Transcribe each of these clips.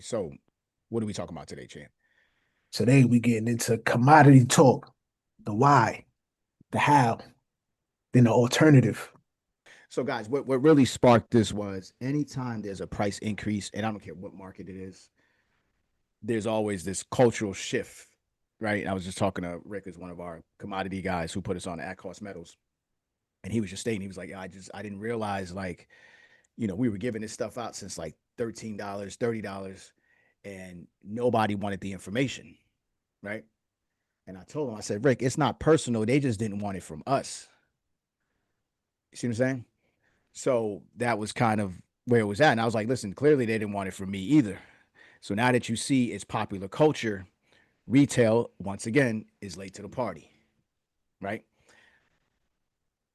So, what are we talking about today, Chan? Today we getting into commodity talk, the why, the how, then the alternative. So, guys, what really sparked this was anytime there's a price increase, and I don't care what market it is, there's always this cultural shift, right? I was just talking to Rick, as one of our commodity guys who put us on the at cost metals, and he was just stating, he was like, I didn't realize, like, we were giving this stuff out since like $13, $30, and nobody wanted the information, right? And I told him, I said, Rick, it's not personal. They just didn't want it from us. You see what I'm saying? So that was kind of where it was at. And I was like, listen, clearly they didn't want it from me either. So now that you see it's popular culture, retail, once again, is late to the party, right?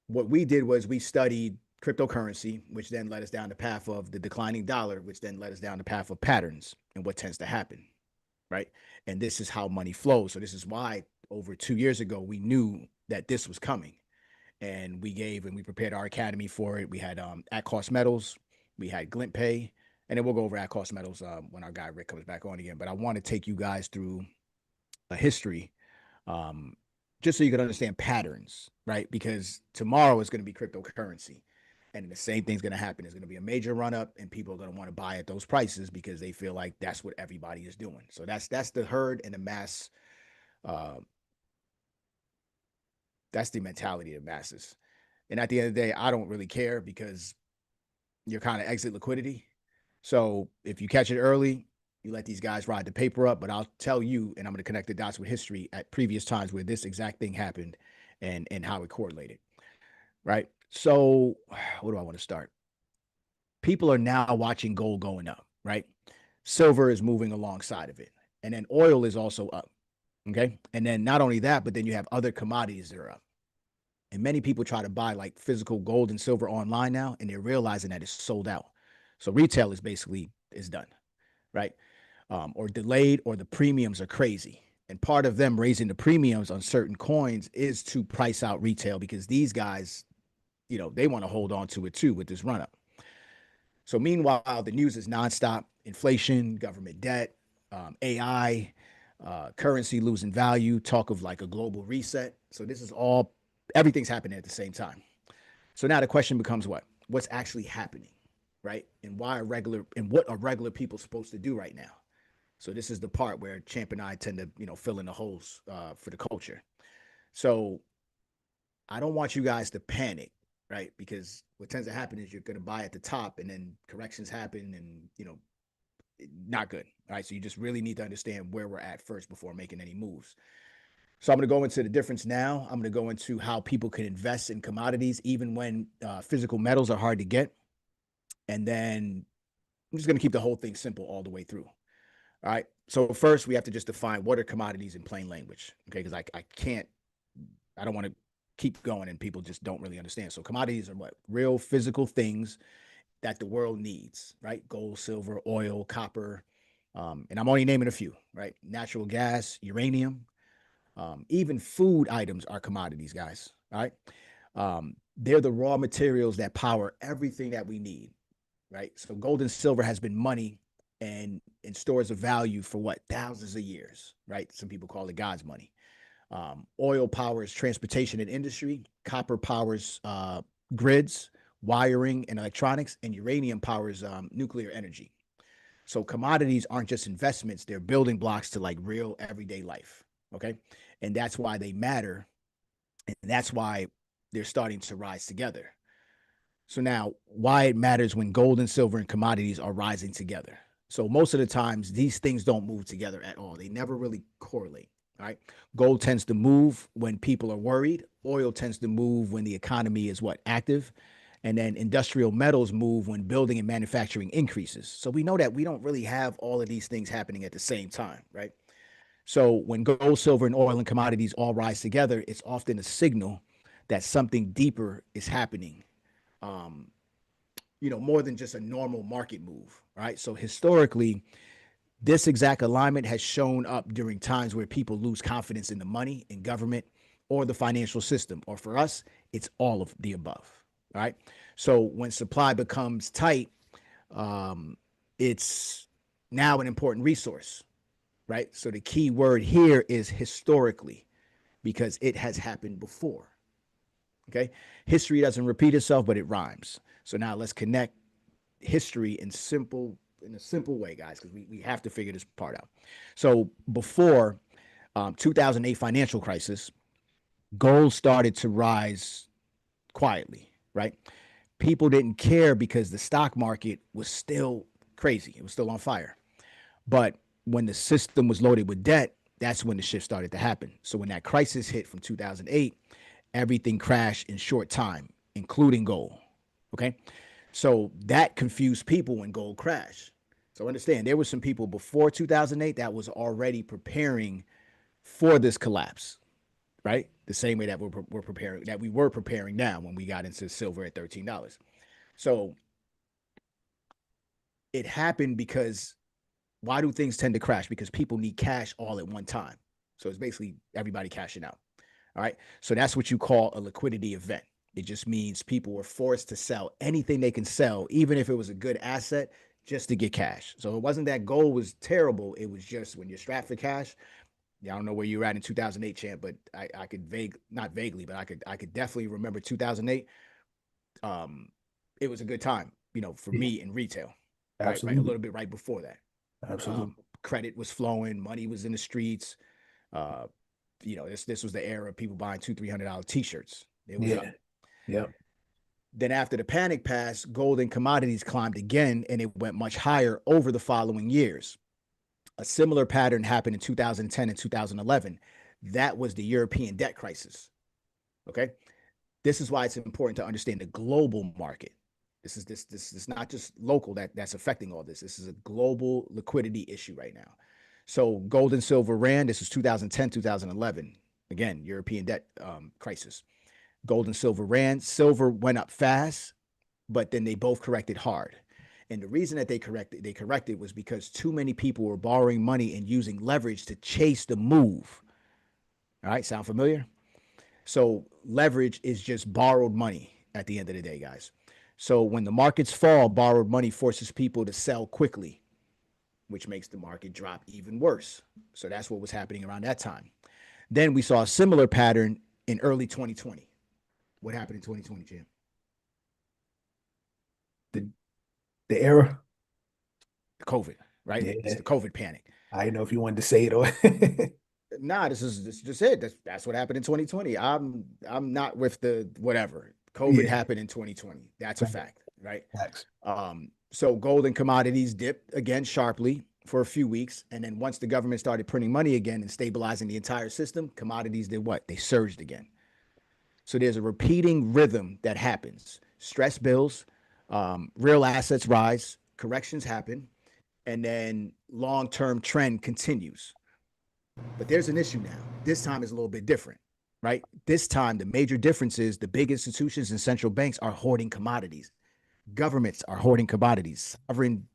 What we did was we studied cryptocurrency, which then led us down the path of the declining dollar, which then led us down the path of patterns and what tends to happen, right? And this is how money flows. So this is why over 2 years ago, we knew that this was coming. And we prepared our academy for it. We had at cost metals, we had glint pay, and then we'll go over at cost metals when our guy Rick comes back on again. But I want to take you guys through a history, um, just so you can understand patterns, right? Because tomorrow is going to be cryptocurrency, and the same thing's going to happen. There's going to be a major run up, and people are going to want to buy at those prices because they feel like that's what everybody is doing. So that's the herd and the mass. Uh, that's the mentality of masses. And at the end of the day, I don't really care because you're kind of exit liquidity. So if you catch it early, you let these guys ride the paper up. But I'll tell you, and I'm going to connect the dots with history at previous times where this exact thing happened and how it correlated. Right. So what do I want to start? People are now watching gold going up. Right. Silver is moving alongside of it, and then oil is also up. Okay. And then not only that, but then you have other commodities that are up. And many people try to buy like physical gold and silver online now, and they're realizing that it's sold out. So retail is done, right? Or delayed, or the premiums are crazy. And part of them raising the premiums on certain coins is to price out retail because these guys, they want to hold on to it too with this run up. So meanwhile, the news is nonstop: inflation, government debt, AI, currency losing value, talk of like a global reset. So this is all everything's happening at the same time. So now the question becomes what? What's actually happening, right? And what are regular people supposed to do right now? So this is the part where Champ and I tend to, fill in the holes for the culture. So I don't want you guys to panic, right? Because what tends to happen is you're going to buy at the top, and then corrections happen, and not good. All right, so you just really need to understand where we're at first before making any moves. So I'm going to go into the difference now. I'm going to go into how people can invest in commodities even when physical metals are hard to get. And then I'm just going to keep the whole thing simple all the way through. All right. So first, we have to just define what are commodities in plain language. Okay. Because I can't, I don't want to keep going and people just don't really understand. So commodities are what? Real physical things that the world needs, right? Gold, silver, oil, copper. And I'm only naming a few, right? Natural gas, uranium, even food items are commodities, guys. All right. They're the raw materials that power everything that we need, right? So gold and silver has been money and in stores of value for what? Thousands of years, right? Some people call it God's money. Oil powers transportation and industry. Copper powers grids, wiring, and electronics. And uranium powers nuclear energy. So commodities aren't just investments, they're building blocks to like real everyday life. Okay. And that's why they matter. And that's why they're starting to rise together. So now, why it matters when gold and silver and commodities are rising together. So most of the times, these things don't move together at all. They never really correlate. All right. Gold tends to move when people are worried. Oil tends to move when the economy is what? Active. And then industrial metals move when building and manufacturing increases. So we know that we don't really have all of these things happening at the same time, right? So when gold, silver, and oil and commodities all rise together, it's often a signal that something deeper is happening. Um, more than just a normal market move, right? So historically, this exact alignment has shown up during times where people lose confidence in the money, in government, or the financial system. Or for us, it's all of the above. All right. So when supply becomes tight, it's now an important resource, right? So the key word here is historically because it has happened before. Okay. History doesn't repeat itself, but it rhymes. So now let's connect history in a simple way, guys, because we have to figure this part out. So before 2008 financial crisis, gold started to rise quietly, right? People didn't care because the stock market was still crazy. It was still on fire. But when the system was loaded with debt, that's when the shift started to happen. So when that crisis hit from 2008, everything crashed in short time, including gold. Okay. So that confused people when gold crashed. So understand there were some people before 2008 that was already preparing for this collapse, right? The same way that we're preparing that we were preparing now when we got into silver at $13. So it happened because why do things tend to crash? Because people need cash all at one time. So it's basically everybody cashing out. All right. So that's what you call a liquidity event. It just means people were forced to sell anything they can sell, even if it was a good asset, just to get cash. So it wasn't that gold was terrible. It was just when you're strapped for cash. Yeah, I don't know where you were at in 2008, champ, but I could not vaguely, but I could definitely remember 2008. Um, it was a good time, for Yeah, me in retail, right, a absolutely. little bit right before that. Absolutely. Credit was flowing, money was in the streets. Uh, this was the era of people buying $200-300 t-shirts. It was up. Yeah. Yeah. Then after the panic passed, gold and commodities climbed again, and it went much higher over the following years. A similar pattern happened in 2010 and 2011. That was the European debt crisis. Okay, this is why it's important to understand the global market. This is not just local that's affecting all this. This is a global liquidity issue right now. So gold and silver ran. This is 2010, 2011. Again, European debt crisis. Gold and silver ran. Silver went up fast, but then they both corrected hard. And the reason that they corrected was because too many people were borrowing money and using leverage to chase the move. All right, sound familiar? So leverage is just borrowed money at the end of the day, guys. So when the markets fall, borrowed money forces people to sell quickly, which makes the market drop even worse. So that's what was happening around that time. Then we saw a similar pattern in early 2020. What happened in 2020, Jim? The the era. COVID, right? It's Yeah. the COVID panic. I didn't know if you wanted to say it or Nah, this is just it. That's what happened in 2020. I'm not with the whatever. COVID yeah. happened in 2020. That's a fact, right? Facts. So gold and commodities dipped again sharply for a few weeks, and then once the government started printing money again and stabilizing the entire system, commodities did what? They surged again. So there's a repeating rhythm that happens. Stress bills, real assets rise, corrections happen, and then long-term trend continues. But there's an issue now. This time is a little bit different, right? This time, the major difference is the big institutions and central banks are hoarding commodities. Governments are hoarding commodities. Sovereign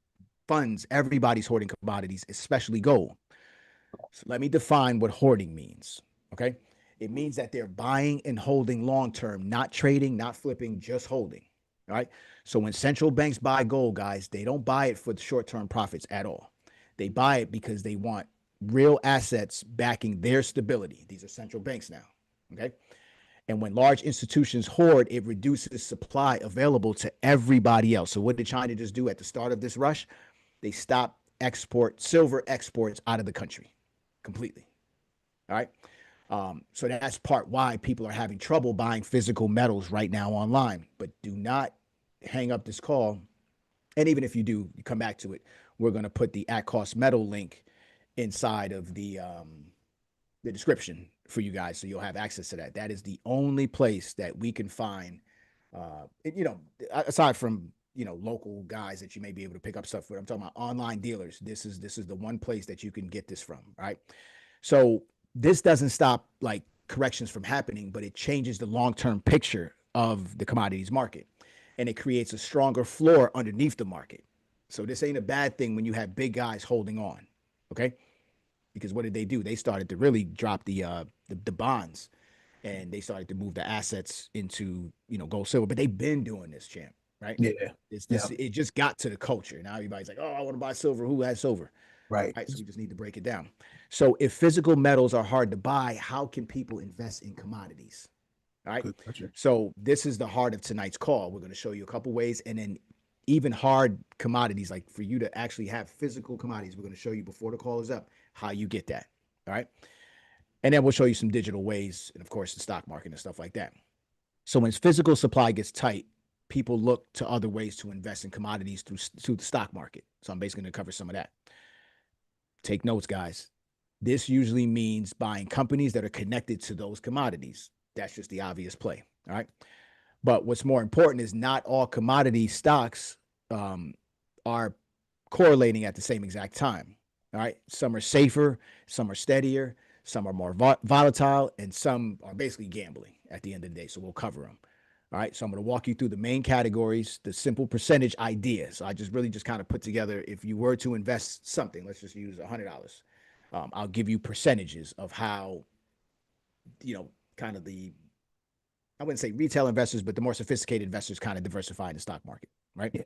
funds, everybody's hoarding commodities, especially gold. So let me define what hoarding means. Okay. It means that they're buying and holding long term, not trading, not flipping, just holding. All right. So when central banks buy gold, guys, they don't buy it for the short term profits at all. They buy it because they want real assets backing their stability. These are central banks now. Okay. And when large institutions hoard, it reduces supply available to everybody else. So what did China just do at the start of this rush? They stopped silver exports out of the country completely. All right. So that's part why people are having trouble buying physical metals right now online. But do not hang up this call. And even if you do, you come back to it. We're going to put the at cost metal link inside of the description for you guys, so you'll have access to that. That is the only place that we can find, aside from local guys that you may be able to pick up stuff with. I'm talking about online dealers. This is the one place that you can get this from, right? So this doesn't stop like corrections from happening, but it changes the long term picture of the commodities market, and it creates a stronger floor underneath the market. So this ain't a bad thing when you have big guys holding on, okay? Because what did they do? They started to really drop the bonds, and they started to move the assets into gold silver. But they've been doing this, champ. right? Yeah. Yeah. It just got to the culture. Now everybody's like, oh, I want to buy silver. Who has silver? Right. Right. So we just need to break it down. So if physical metals are hard to buy, how can people invest in commodities? All right. Good question. So this is the heart of tonight's call. We're going to show you a couple ways, and then even hard commodities, like for you to actually have physical commodities, we're going to show you before the call is up how you get that. All right. And then we'll show you some digital ways, and of course the stock market and stuff like that. So when physical supply gets tight, people look to other ways to invest in commodities through the stock market. So I'm basically going to cover some of that. Take notes, guys. This usually means buying companies that are connected to those commodities. That's just the obvious play. All right. But what's more important is not all commodity stocks are correlating at the same exact time. All right. Some are safer, some are steadier, some are more volatile, and some are basically gambling at the end of the day. So we'll cover them. All right. So I'm going to walk you through the main categories, the simple percentage idea. So I just really just kind of put together if you were to invest something, let's just use $100. I'll give you percentages of how, kind of I wouldn't say retail investors, but the more sophisticated investors kind of diversify in the stock market, right? Yeah.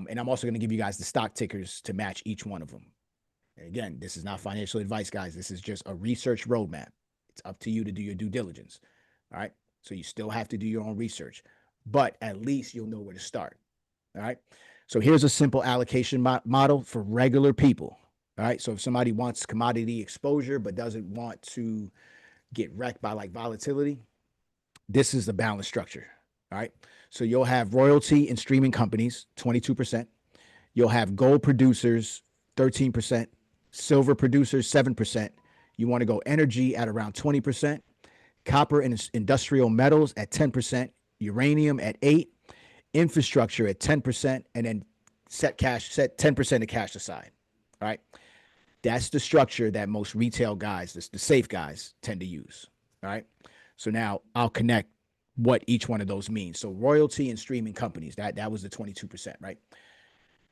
And I'm also going to give you guys the stock tickers to match each one of them. And again, this is not financial advice, guys. This is just a research roadmap. It's up to you to do your due diligence. All right. So you still have to do your own research, but at least you'll know where to start. All right. So here's a simple allocation model for regular people. All right. So if somebody wants commodity exposure but doesn't want to get wrecked by like volatility, this is the balance structure. All right. So you'll have royalty and streaming companies, 22%. You'll have gold producers, 13%. Silver producers, 7%. You want to go energy at around 20%. Copper and industrial metals at 10%. Uranium at 8%. Infrastructure at 10%. And then set 10% of cash aside. All right. That's the structure that most retail guys, the safe guys, tend to use. All right. So now I'll connect what each one of those means. So royalty and streaming companies, that was the 22%, right?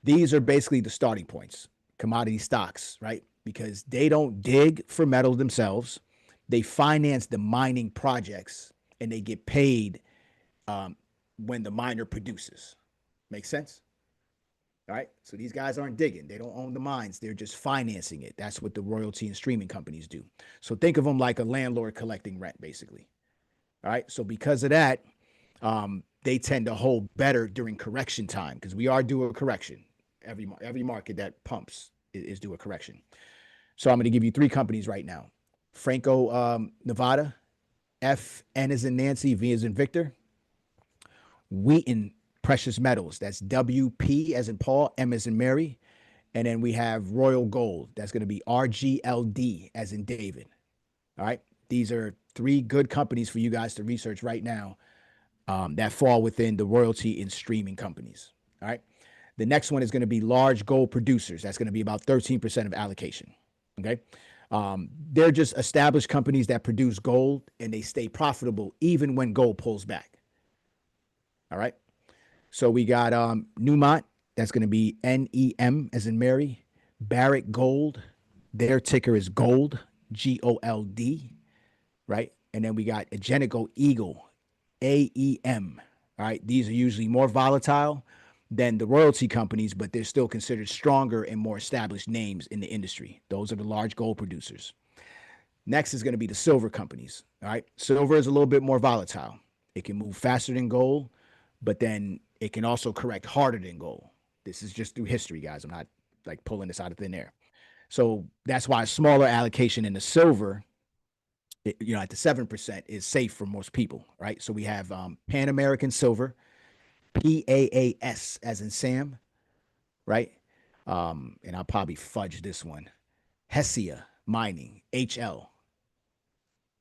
These are basically the starting points. Commodity stocks, right? Because they don't dig for metal themselves. They finance the mining projects and they get paid when the miner produces. Make sense? All right. So these guys aren't digging. They don't own the mines. They're just financing it. That's what the royalty and streaming companies do. So think of them like a landlord collecting rent, basically. All right. So because of that, they tend to hold better during correction time because we are due a correction. Every market that pumps is due a correction. So I'm going to give you three companies right now: Franco Nevada, FN as in Nancy, V as in Victor, Wheaton Precious Metals. That's WP as in Paul, M as in Mary, and then we have Royal Gold. That's going to be RGLD as in David. All right. These are three good companies for you guys to research right now that fall within the royalty and streaming companies. All right. The next one is going to be large gold producers. That's going to be about 13% of allocation. Okay. They're just established companies that produce gold and they stay profitable even when gold pulls back. All right. So we got Newmont. That's going to be NEM as in Mary. Barrick Gold. Their ticker is gold, GOLD. Right. And then we got Agenico Eagle, AEM. All right. These are usually more volatile than the royalty companies, but they're still considered stronger and more established names in the industry. Those are the large gold producers. Next is going to be the silver companies. All right. Silver is a little bit more volatile. It can move faster than gold, but then it can also correct harder than gold. This is just through history, guys. I'm not like pulling this out of thin air. So that's why a smaller allocation in the silver, at the 7% is safe for most people, right? So we have Pan American Silver, PAAS as in Sam, right? And I'll probably fudge this one. Hesia Mining, HL.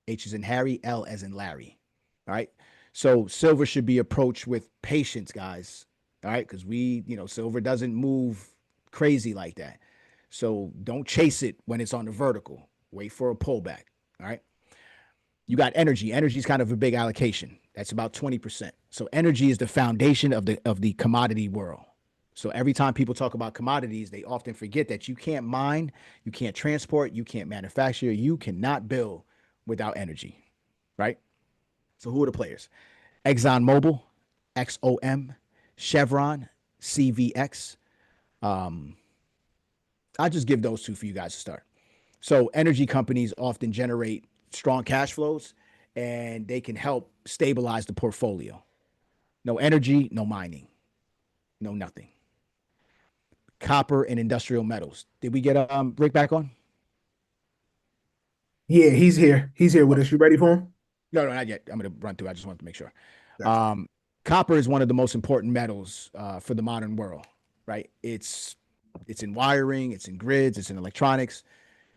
H is in Harry, L as in Larry. All right. So silver should be approached with patience, guys. All right. Because silver doesn't move crazy like that. So don't chase it when it's on the vertical. Wait for a pullback. All right. You got energy. Energy is kind of a big allocation. That's about 20%. So energy is the foundation of the commodity world. So every time people talk about commodities, they often forget that you can't mine, you can't transport, you can't manufacture, you cannot build without energy, right? So who are the players? ExxonMobil, XOM, Chevron, CVX. Um, I'll just give those two for you guys to start. So energy companies often generate strong cash flows and they can help stabilize the portfolio. No energy, no mining, no nothing. Copper and industrial metals. Did we get Rick back on? Yeah, he's here. He's here with Okay. us. You ready for him? No, not yet. I'm going to run through. I just wanted to make sure. Gotcha. Um, Copper is one of the most important metals for the modern world, right? It's in wiring, it's in grids, it's in electronics,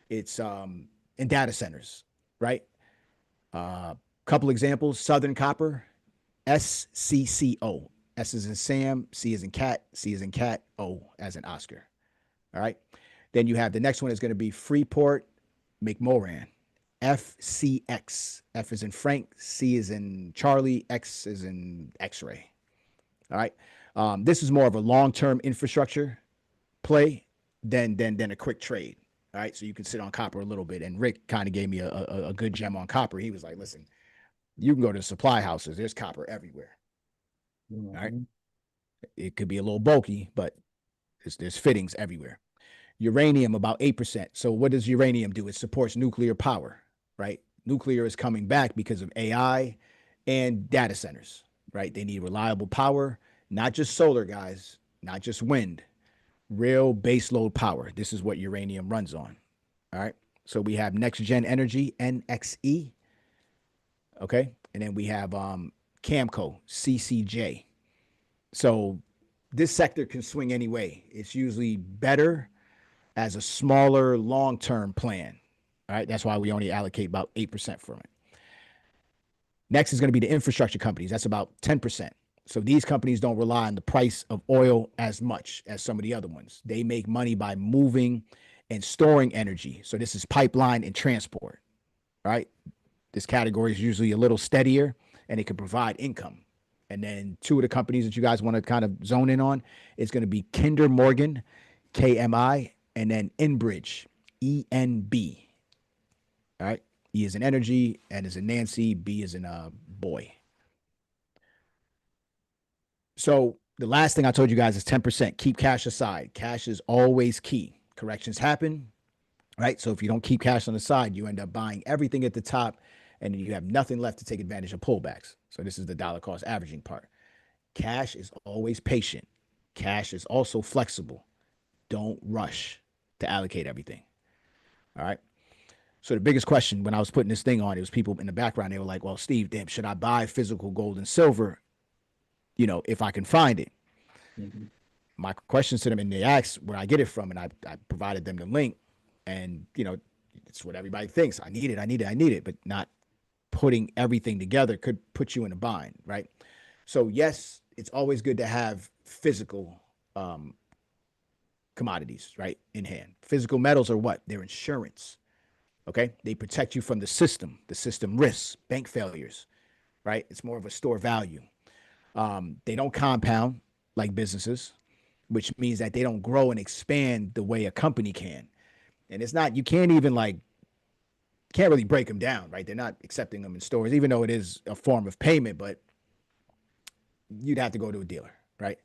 it's in data centers, right? Couple examples: Southern Copper, SCCO. S is in Sam, C is in cat, C is in cat, O as in Oscar. All right. Then you have the next one is going to be Freeport McMoran, FCX. F is in Frank, C is in Charlie, X is in X ray. All right. This is more of a long term infrastructure play than a quick trade. All right. So you can sit on copper a little bit. And Rick kind of gave me a good gem on copper. He was like, listen, you can go to the supply houses, there's copper everywhere. All right. Mhm. It could be a little bulky, but there's fittings everywhere. Uranium about 8%. So what does uranium do? It supports nuclear power, right? Nuclear is coming back because of AI and data centers, right? They need reliable power, not just solar, guys, not just wind, real baseload power. This is what uranium runs on. All right. So we have next gen energy, NXE. Okay. And then we have Camco, CCJ. So this sector can swing any way. It's usually better as a smaller long term plan. All right. That's why we only allocate about 8% from it. Next is going to be the infrastructure companies. That's about 10%. So these companies don't rely on the price of oil as much as some of the other ones. They make money by moving and storing energy. So this is pipeline and transport. All right. This category is usually a little steadier and it can provide income. And then two of the companies that you guys want to kind of zone in on is going to be Kinder Morgan, KMI, and then Enbridge, ENB. All right. E is in energy, N is in Nancy, B is in boy. So the last thing I told you guys is 10%. Keep cash aside. Cash is always key. Corrections happen, right? So if you don't keep cash on the side, you end up buying everything at the top and you have nothing left to take advantage of pullbacks. So this is the dollar cost averaging part. Cash is always patient. Cash is also flexible. Don't rush to allocate everything. All right. So the biggest question when I was putting this thing on, it was people in the background. They were like, "Well, Steve, damn, should I buy physical gold and silver? If I can find it." Mhm. My questions to them, and they asked where I get it from, and I provided them the link, and it's what everybody thinks. I need it, I need it, I need it, but not putting everything together could put you in a bind, right? So yes, it's always good to have physical um, commodities, right, in hand. Physical metals are what? They're insurance. Okay, they protect you from the system risks, bank failures, right? It's more of a store value. They don't compound like businesses, which means that they don't grow and expand the way a company can. And it's not, you can't even like, can't really break them down, right? They're not accepting them in stores, even though it is a form of payment, but you'd have to go to a dealer, right?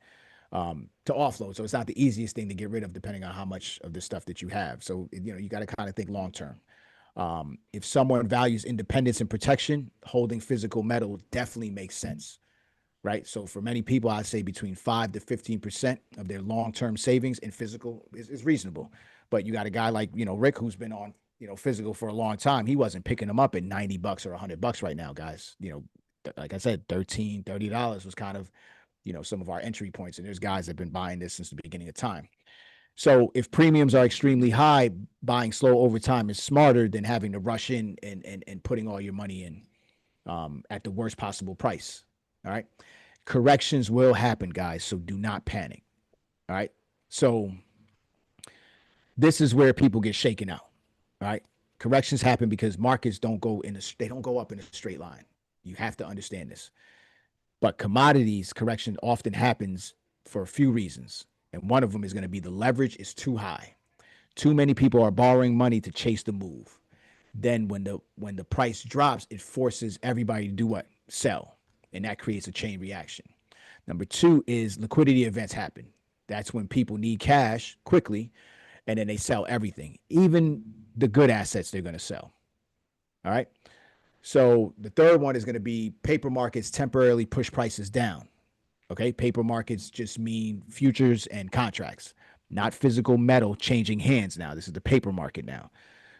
To offload. So it's not the easiest thing to get rid of, depending on how much of the stuff that you have. So, you got to kind of think long term. If someone values independence and protection, holding physical metal definitely makes sense, right? So for many people, I'd say between 5 to 15% of their long-term savings in physical is reasonable. But you got a guy like Rick who's been on physical for a long time. He wasn't picking them up at $90 or $100 right now, guys. Like I said, $13, $30 was kind of some of our entry points, and there's guys that have been buying this since the beginning of time. So if premiums are extremely high, buying slow over time is smarter than having to rush in and putting all your money in at the worst possible price. All right. Corrections will happen, guys. So do not panic. All right. So this is where people get shaken out. All right. Corrections happen because markets they don't go up in a straight line. You have to understand this. But commodities correction often happens for a few reasons. And one of them is going to be the leverage is too high. Too many people are borrowing money to chase the move. Then when the price drops, it forces everybody to do what? Sell. And that creates a chain reaction. Number two is liquidity events happen. That's when people need cash quickly, and then they sell everything, even the good assets they're going to sell. All right. So the third one is going to be paper markets temporarily push prices down. Okay. Paper markets just mean futures and contracts, not physical metal changing hands now. This is the paper market now.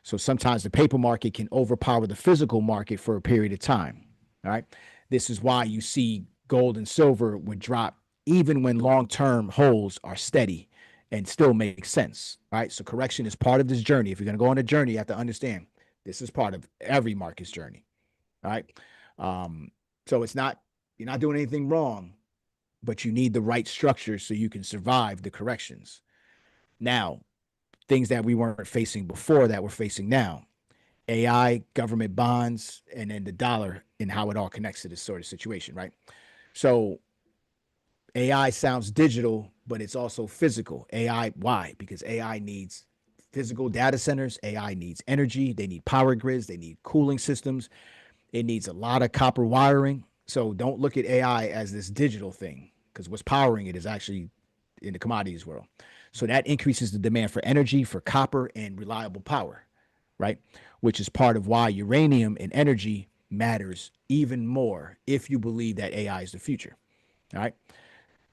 So sometimes the paper market can overpower the physical market for a period of time. All right. This is why you see gold and silver would drop even when long term holds are steady and still make sense. All right. So correction is part of this journey. If you're going to go on a journey, you have to understand this is part of every market's journey. All right. Um, so it's not, you're not doing anything wrong, but you need the right structure so you can survive the corrections. Now, things that we weren't facing before that we're facing now: AI, government bonds, and then the dollar and how it all connects to this sort of situation, right? So AI sounds digital, but it's also physical. AI, why? Because AI needs physical data centers, AI needs energy, they need power grids, they need cooling systems, it needs a lot of copper wiring. So don't look at AI as this digital thing, because what's powering it is actually in the commodities world. So that increases the demand for energy, for copper, and reliable power, right? Which is part of why uranium and energy matters even more if you believe that AI is the future. All right.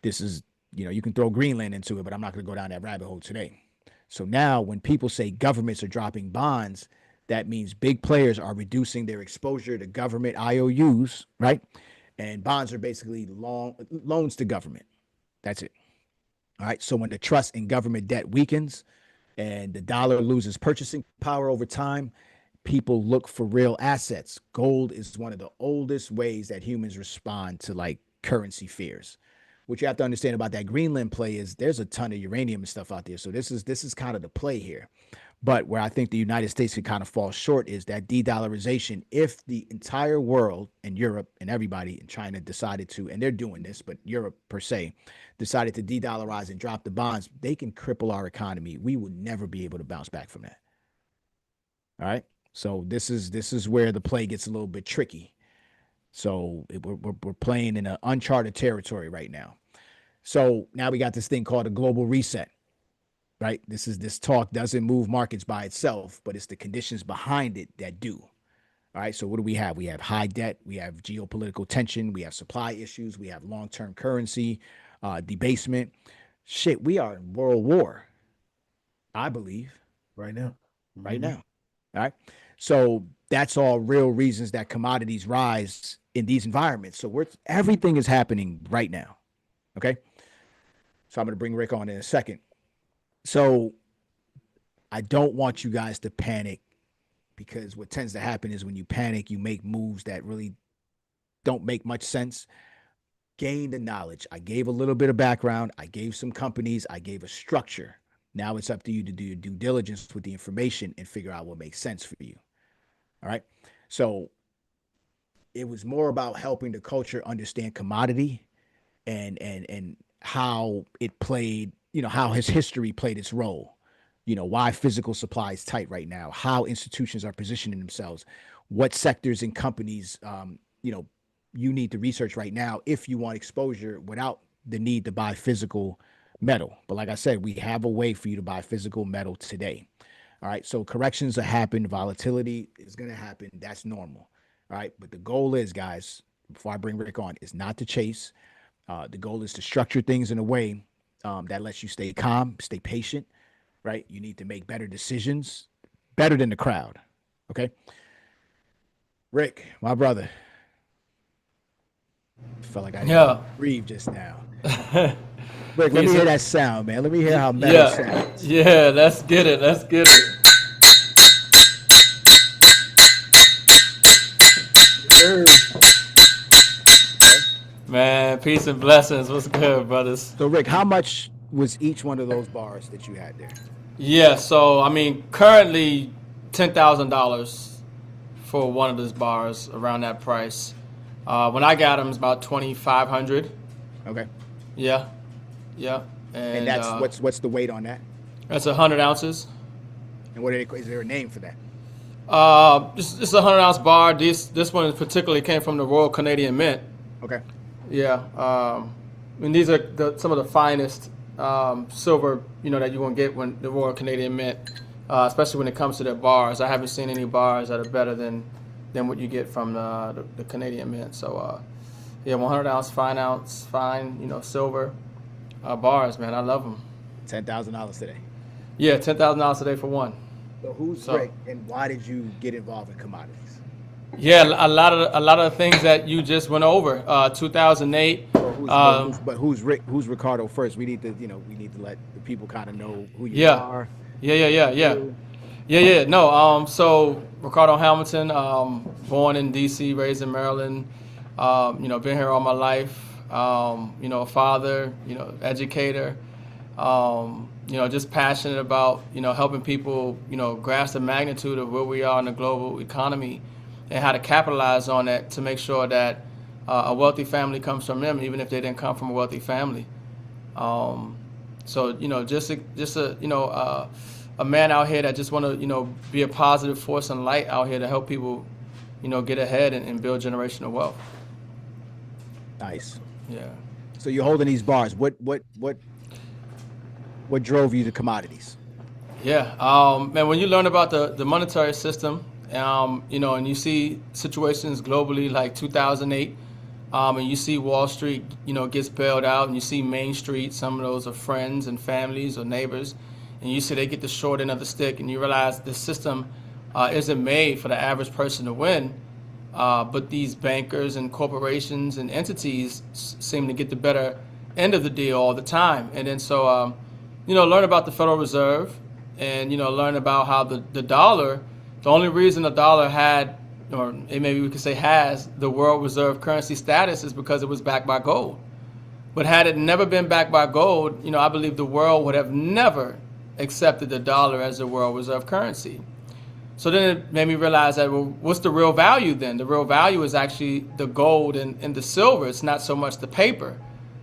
This is, you can throw Greenland into it, but I'm not going to go down that rabbit hole today. So now when people say governments are dropping bonds, that means big players are reducing their exposure to government IOUs, right? And bonds are basically loans to government. That's it. All right. So when the trust in government debt weakens and the dollar loses purchasing power over time, people look for real assets. Gold is one of the oldest ways that humans respond to like currency fears. What you have to understand about that Greenland play is there's a ton of uranium and stuff out there. So this is kind of the play here. But where I think the United States can kind of fall short is that de-dollarization. If the entire world and Europe and everybody in China decided to, and they're doing this, but Europe per se decided to de-dollarize and drop the bonds, they can cripple our economy. We would never be able to bounce back from that. All right. So this is where the play gets a little bit tricky. So we're playing in an uncharted territory right now. So now we got this thing called a global reset, right? This talk doesn't move markets by itself, but it's the conditions behind it that do. All right. So what do we have? We have high debt, we have geopolitical tension, we have supply issues, we have long-term currency debasement. Shit, we are in world war, I believe, Right now. right Hmm. now. All right. So that's all real reasons that commodities rise in these environments. So everything is happening right now. Okay. So I'm going to bring Rick on in a second. So I don't want you guys to panic, because what tends to happen is when you panic, you make moves that really don't make much sense. Gain the knowledge. I gave a little bit of background. I gave some companies. I gave a structure. Now it's up to you to do your due diligence with the information and figure out what makes sense for you. All right. So it was more about helping the culture understand commodity and how it played, how his history played its role. Why physical supply is tight right now, how institutions are positioning themselves, what sectors and companies, you need to research right now if you want exposure without the need to buy physical metal. But like I said, we have a way for you to buy physical metal today. All right. So corrections are happen, volatility is going to happen. That's normal. All right. But the goal is, guys, before I bring Rick on, is not to chase. The goal is to structure things in a way that lets you stay calm, stay patient, right? You need to make better decisions, better than the crowd. Okay. Rick, my brother, felt like I didn't Yeah. breathe just now. Rick, let me Peace. hear that sound, man. Let me hear how metal Yeah. sounds. Yeah. Let's get it. Let's get it. Sir. Okay. Man, peace and blessings. What's good, brothers? So, Rick, how much was each one of those bars that you had there? Yeah. So, I mean, currently $10,000 for one of those bars around that price. When I got them, it's about 2,500. Okay. Yeah. Yeah. And And that's what's the weight on that? that's 100 ounces. And what is there a name for that? This is a 100 ounce bar. This one particularly came from the Royal Canadian Mint. Okay. Yeah. I mean, these are some of the finest silver, that you're gonna get when the Royal Canadian Mint, especially when it comes to their bars. I haven't seen any bars that are better than what you get from the Canadian Mint. So, yeah, 100 ounce, fine, silver bars, man. I love them. $10,000 today. Yeah, $10,000 today for one. So who's So, Rick, and why did you get involved in commodities? yeah, a lot of the things that you just went over. 2008. Well, who's Rick? Who's Ricardo first? We need to, we need to let the people kind of know who you Yeah, are. yeah. You. Yeah. No. So Ricardo Hamilton, born in D.C., raised in Maryland. Been here all my life. A father. Educator. Just passionate about helping people grasp the magnitude of where we are in the global economy and how to capitalize on that to make sure that a wealthy family comes from them, even if they didn't come from a wealthy family. So a man out here that just want to be a positive force and light out here to help people get ahead and build generational wealth. Nice. Yeah. So you're holding these bars. What drove you to commodities? Yeah. And when you learn about the monetary system, and you see situations globally like 2008, and you see Wall Street, gets bailed out, and you see Main Street, some of those are friends and families or neighbors, and you see they get the short end of the stick, and you realize the system isn't made for the average person to win, but these bankers and corporations and entities seem to get the better end of the deal all the time. And then so, learn about the Federal Reserve, and learn about how the dollar, the only reason the dollar had, or maybe we could say has, the world reserve currency status is because it was backed by gold. But had it never been backed by gold, I believe the world would have never accepted the dollar as the world reserve currency. So then it made me realize that, well, what's the real value then? The real value is actually the gold and the silver. It's not so much the paper.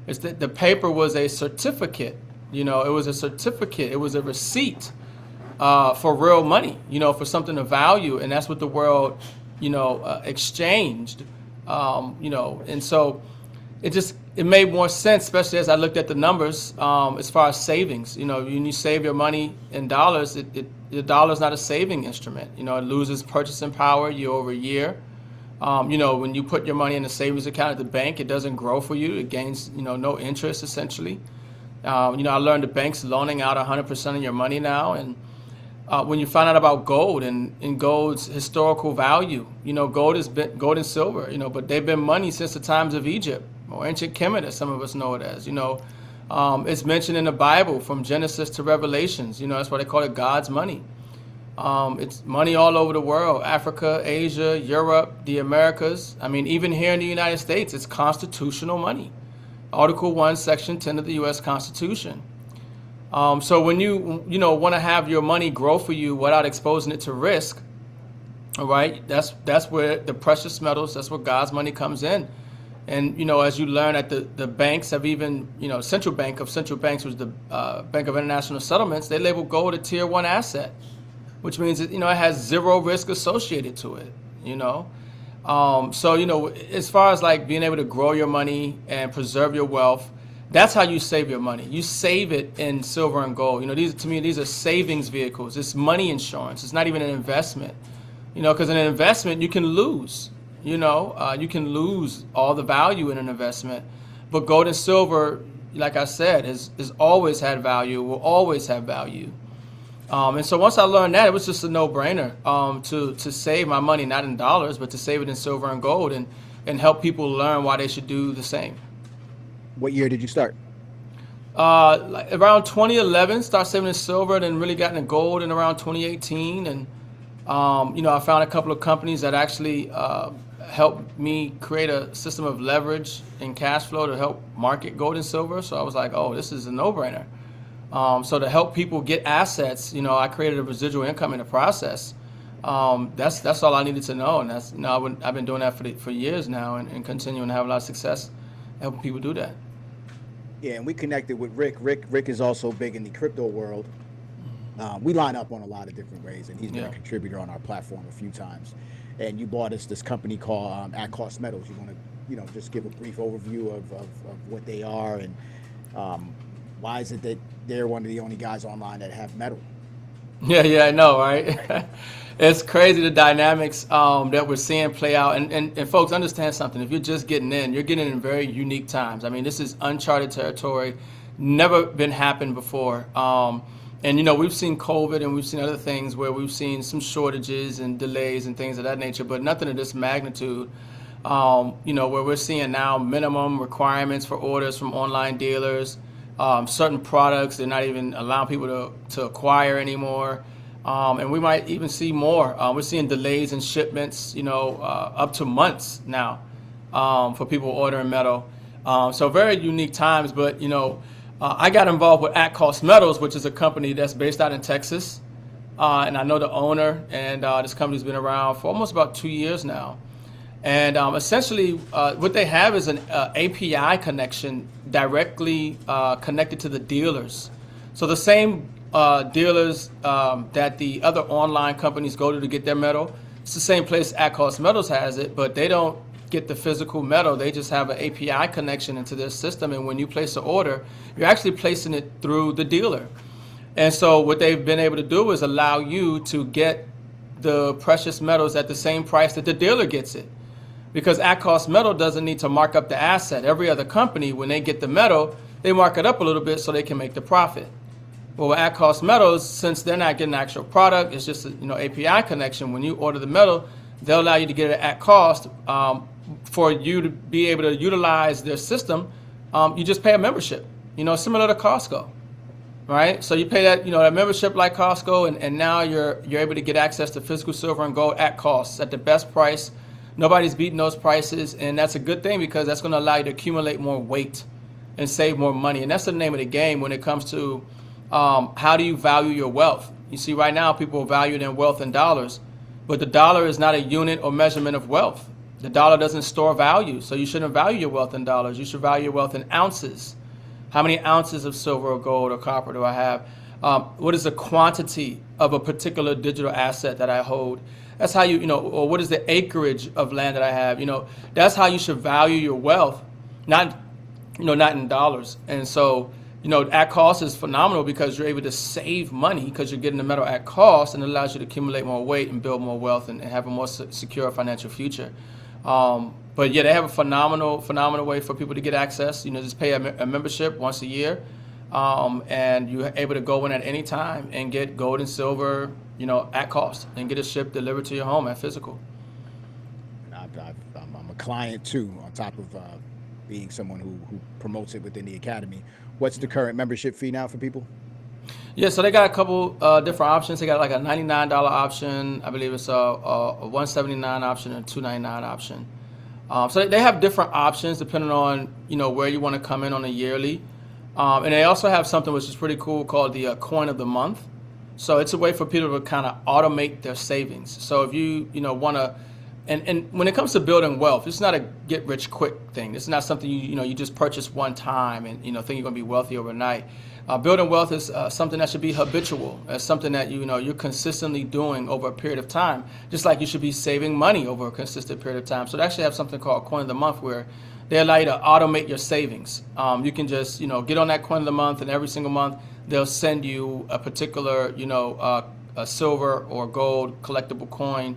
It's that the paper was a certificate. It was a certificate. It was a receipt for real money, for something of value. And that's what the world, exchanged, and so it made more sense, especially as I looked at the numbers, as far as savings. When you save your money in dollars, the dollar is not a saving instrument. It loses purchasing power year over year. When you put your money in a savings account at the bank, it doesn't grow for you. It gains, no interest essentially. I learned the bank's loaning out 100% of your money now, and when you find out about gold and gold's historical value, gold and silver, but they've been money since the times of Egypt, or ancient Kemet, as some of us know it as. It's mentioned in the Bible from Genesis to Revelations. That's why they call it God's money. It's money all over the world: Africa, Asia, Europe, the Americas. I mean, even here in the United States, it's constitutional money. Article 1, Section 10 of the U.S. Constitution. So when you want to have your money grow for you without exposing it to risk, all right, that's where the precious metals, that's where God's money comes in. And as you learn that the banks have even, central bank of central banks, was the Bank of International Settlements, they label gold a tier 1 asset, which means that, it has zero risk associated to it. So as far as like being able to grow your money and preserve your wealth, that's how you save your money. You save it in silver and gold. These are savings vehicles. It's money insurance. It's not even an investment. Because in an investment you can lose. You can lose all the value in an investment. But gold and silver, like I said, is always had value. Will always have value. And so once I learned that, it was just a no-brainer to save my money, not in dollars, but to save it in silver and gold, and help people learn why they should do the same. What year did you start? Like around 2011, started saving in silver, then really got into gold in around 2018. And, I found a couple of companies that actually helped me create a system of leverage and cash flow to help market gold and silver. So I was like, oh, this is a no-brainer. So to help people get assets, I created a residual income in the process. That's all I needed to know. And that's, I've been doing that for years now, and continuing to have a lot of success helping people do that. Yeah, and we connected with Rick. Rick is also big in the crypto world. We line up on a lot of different ways, and he's been a Yeah. contributor on our platform a few times. And you bought us this company called At Cost Metals. You want to, just give a brief overview of what they are, and um, why is it that they're one of the only guys online that have metal? Yeah, I know, right? It's crazy the dynamics that we're seeing play out. And folks, understand something. If you're just getting in, you're getting in very unique times. I mean, this is uncharted territory, never been happened before. And, we've seen COVID and we've seen other things where we've seen some shortages and delays and things of that nature, but nothing of this magnitude. Where we're seeing now minimum requirements for orders from online dealers, certain products they're not even allowing people to acquire anymore. And we might even see more. We're seeing delays in shipments, up to months now for people ordering metal. So very unique times. But, I got involved with At Cost Metals, which is a company that's based out in Texas. And I know the owner, and this company's been around for almost about 2 years now. And essentially, what they have is an API connection directly connected to the dealers. So the same dealers that the other online companies go to get their metal, it's the same place At Cost Metals has it, but they don't get the physical metal. They just have an API connection into their system. And when you place an order, you're actually placing it through the dealer. And so what they've been able to do is allow you to get the precious metals at the same price that the dealer gets it. Because At Cost Metal doesn't need to mark up the asset. Every other company, when they get the metal, they mark it up a little bit so they can make the profit. Well, with At Cost Metals, since they're not getting the actual product, it's just an API connection. When you order the metal, they'll allow you to get it at cost. For you to be able to utilize their system, you just pay a membership, similar to Costco, right? So you pay that membership like Costco, and now you're able to get access to physical silver and gold at cost, at the best price. Nobody's beating those prices, and that's a good thing because that's going to allow you to accumulate more weight and save more money. And that's the name of the game when it comes to how do you value your wealth. You see, right now people value their wealth in dollars, but the dollar is not a unit or measurement of wealth. The dollar doesn't store value, so you shouldn't value your wealth in dollars. You should value your wealth in ounces. How many ounces of silver or gold or copper do I have? What is the quantity of a particular digital asset that I hold? That's how or what is the acreage of land that I have? That's how you should value your wealth, not in dollars. And so, at cost is phenomenal because you're able to save money because you're getting the metal at cost, and it allows you to accumulate more weight and build more wealth and have a more secure financial future. But yeah, they have a phenomenal way for people to get access. Just pay a membership once a year, and you're able to go in at any time and get gold and silver, at cost, and get it shipped, delivered to your home at physical. I'm a client too, on top of being someone who promotes it within the academy. What's the current membership fee now for people? Yeah, so they got a couple different options. They got like a $99 option. I believe it's a $179 option and a $299 option. So they have different options depending on where you want to come in on a yearly. And they also have something which is pretty cool called the coin of the month. So it's a way for people to kind of automate their savings. So if you want to, and when it comes to building wealth, it's not a get rich quick thing. It's not something you just purchase one time and think you're going to be wealthy overnight. Building wealth is something that should be habitual. It's something that you're consistently doing over a period of time, just like you should be saving money over a consistent period of time. So they actually have something called Coin of the Month where they allow you to automate your savings. You can just get on that Coin of the Month, and every single month they'll send you a particular a silver or gold collectible coin,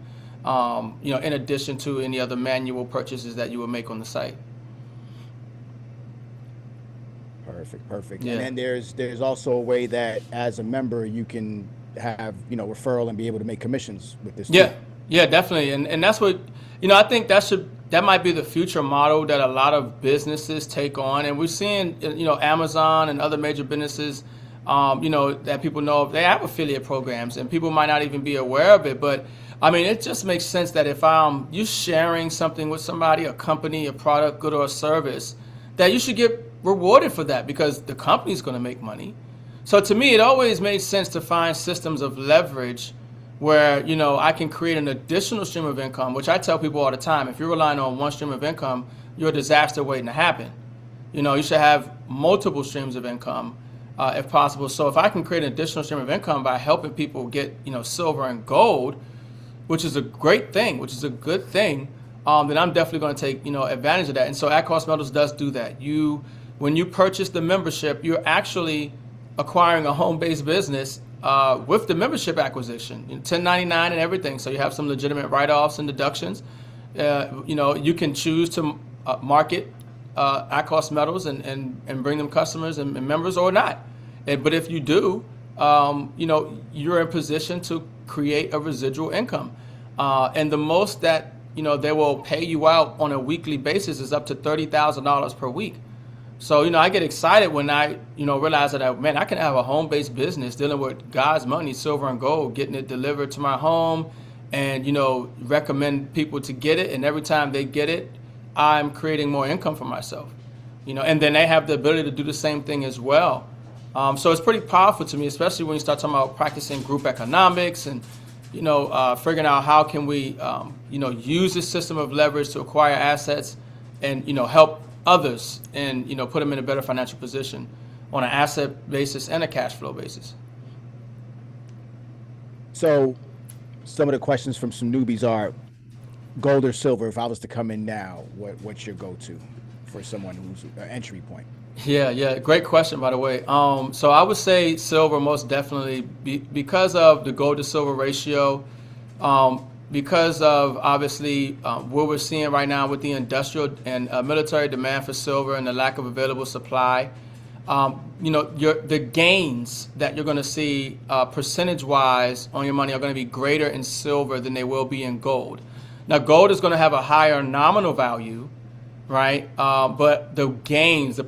in addition to any other manual purchases that you would make on the site. Perfect. Yeah. And then there's also a way that as a member you can have referral and be able to make commissions with this. Yeah, too. yeah, definitely. And that's what I think that might be the future model that a lot of businesses take on. And we're seeing Amazon and other major businesses that people know of, they have affiliate programs, and people might not even be aware of it. But I mean, it just makes sense that if you're sharing something with somebody, a company, a product, good or a service, that you should get rewarded for that because the company's going to make money. So to me, it always made sense to find systems of leverage where I can create an additional stream of income, which I tell people all the time. If you're relying on one stream of income, you're a disaster waiting to happen. You should have multiple streams of income. if possible. So if I can create an additional stream of income by helping people get, silver and gold, which is a great thing, which is a good thing, then I'm definitely going to take, advantage of that. And so At Cost Metals does do that. When you purchase the membership, you're actually acquiring a home-based business with the membership acquisition, 1099 and everything. So you have some legitimate write-offs and deductions. You can choose to market At Cost Metals and bring them customers and members or not. But if you do, you're in position to create a residual income. And the most that, they will pay you out on a weekly basis is up to $30,000 per week. So, I get excited when I, realize that, I can have a home-based business dealing with God's money, silver and gold, getting it delivered to my home and, recommend people to get it. And every time they get it, I'm creating more income for myself, and then they have the ability to do the same thing as well. So it's pretty powerful to me, especially when you start talking about practicing group economics and, figuring out how can we, use this system of leverage to acquire assets and, help others and, put them in a better financial position on an asset basis and a cash flow basis. So some of the questions from some newbies are gold or silver. If I was to come in now, what's your go-to for someone who's an entry point? Yeah, great question, by the way. So I would say silver most definitely because of the gold to silver ratio, because of obviously what we're seeing right now with the industrial and military demand for silver and the lack of available supply. The gains that you're going to see percentage-wise on your money are going to be greater in silver than they will be in gold. Now, gold is going to have a higher nominal value, right? But the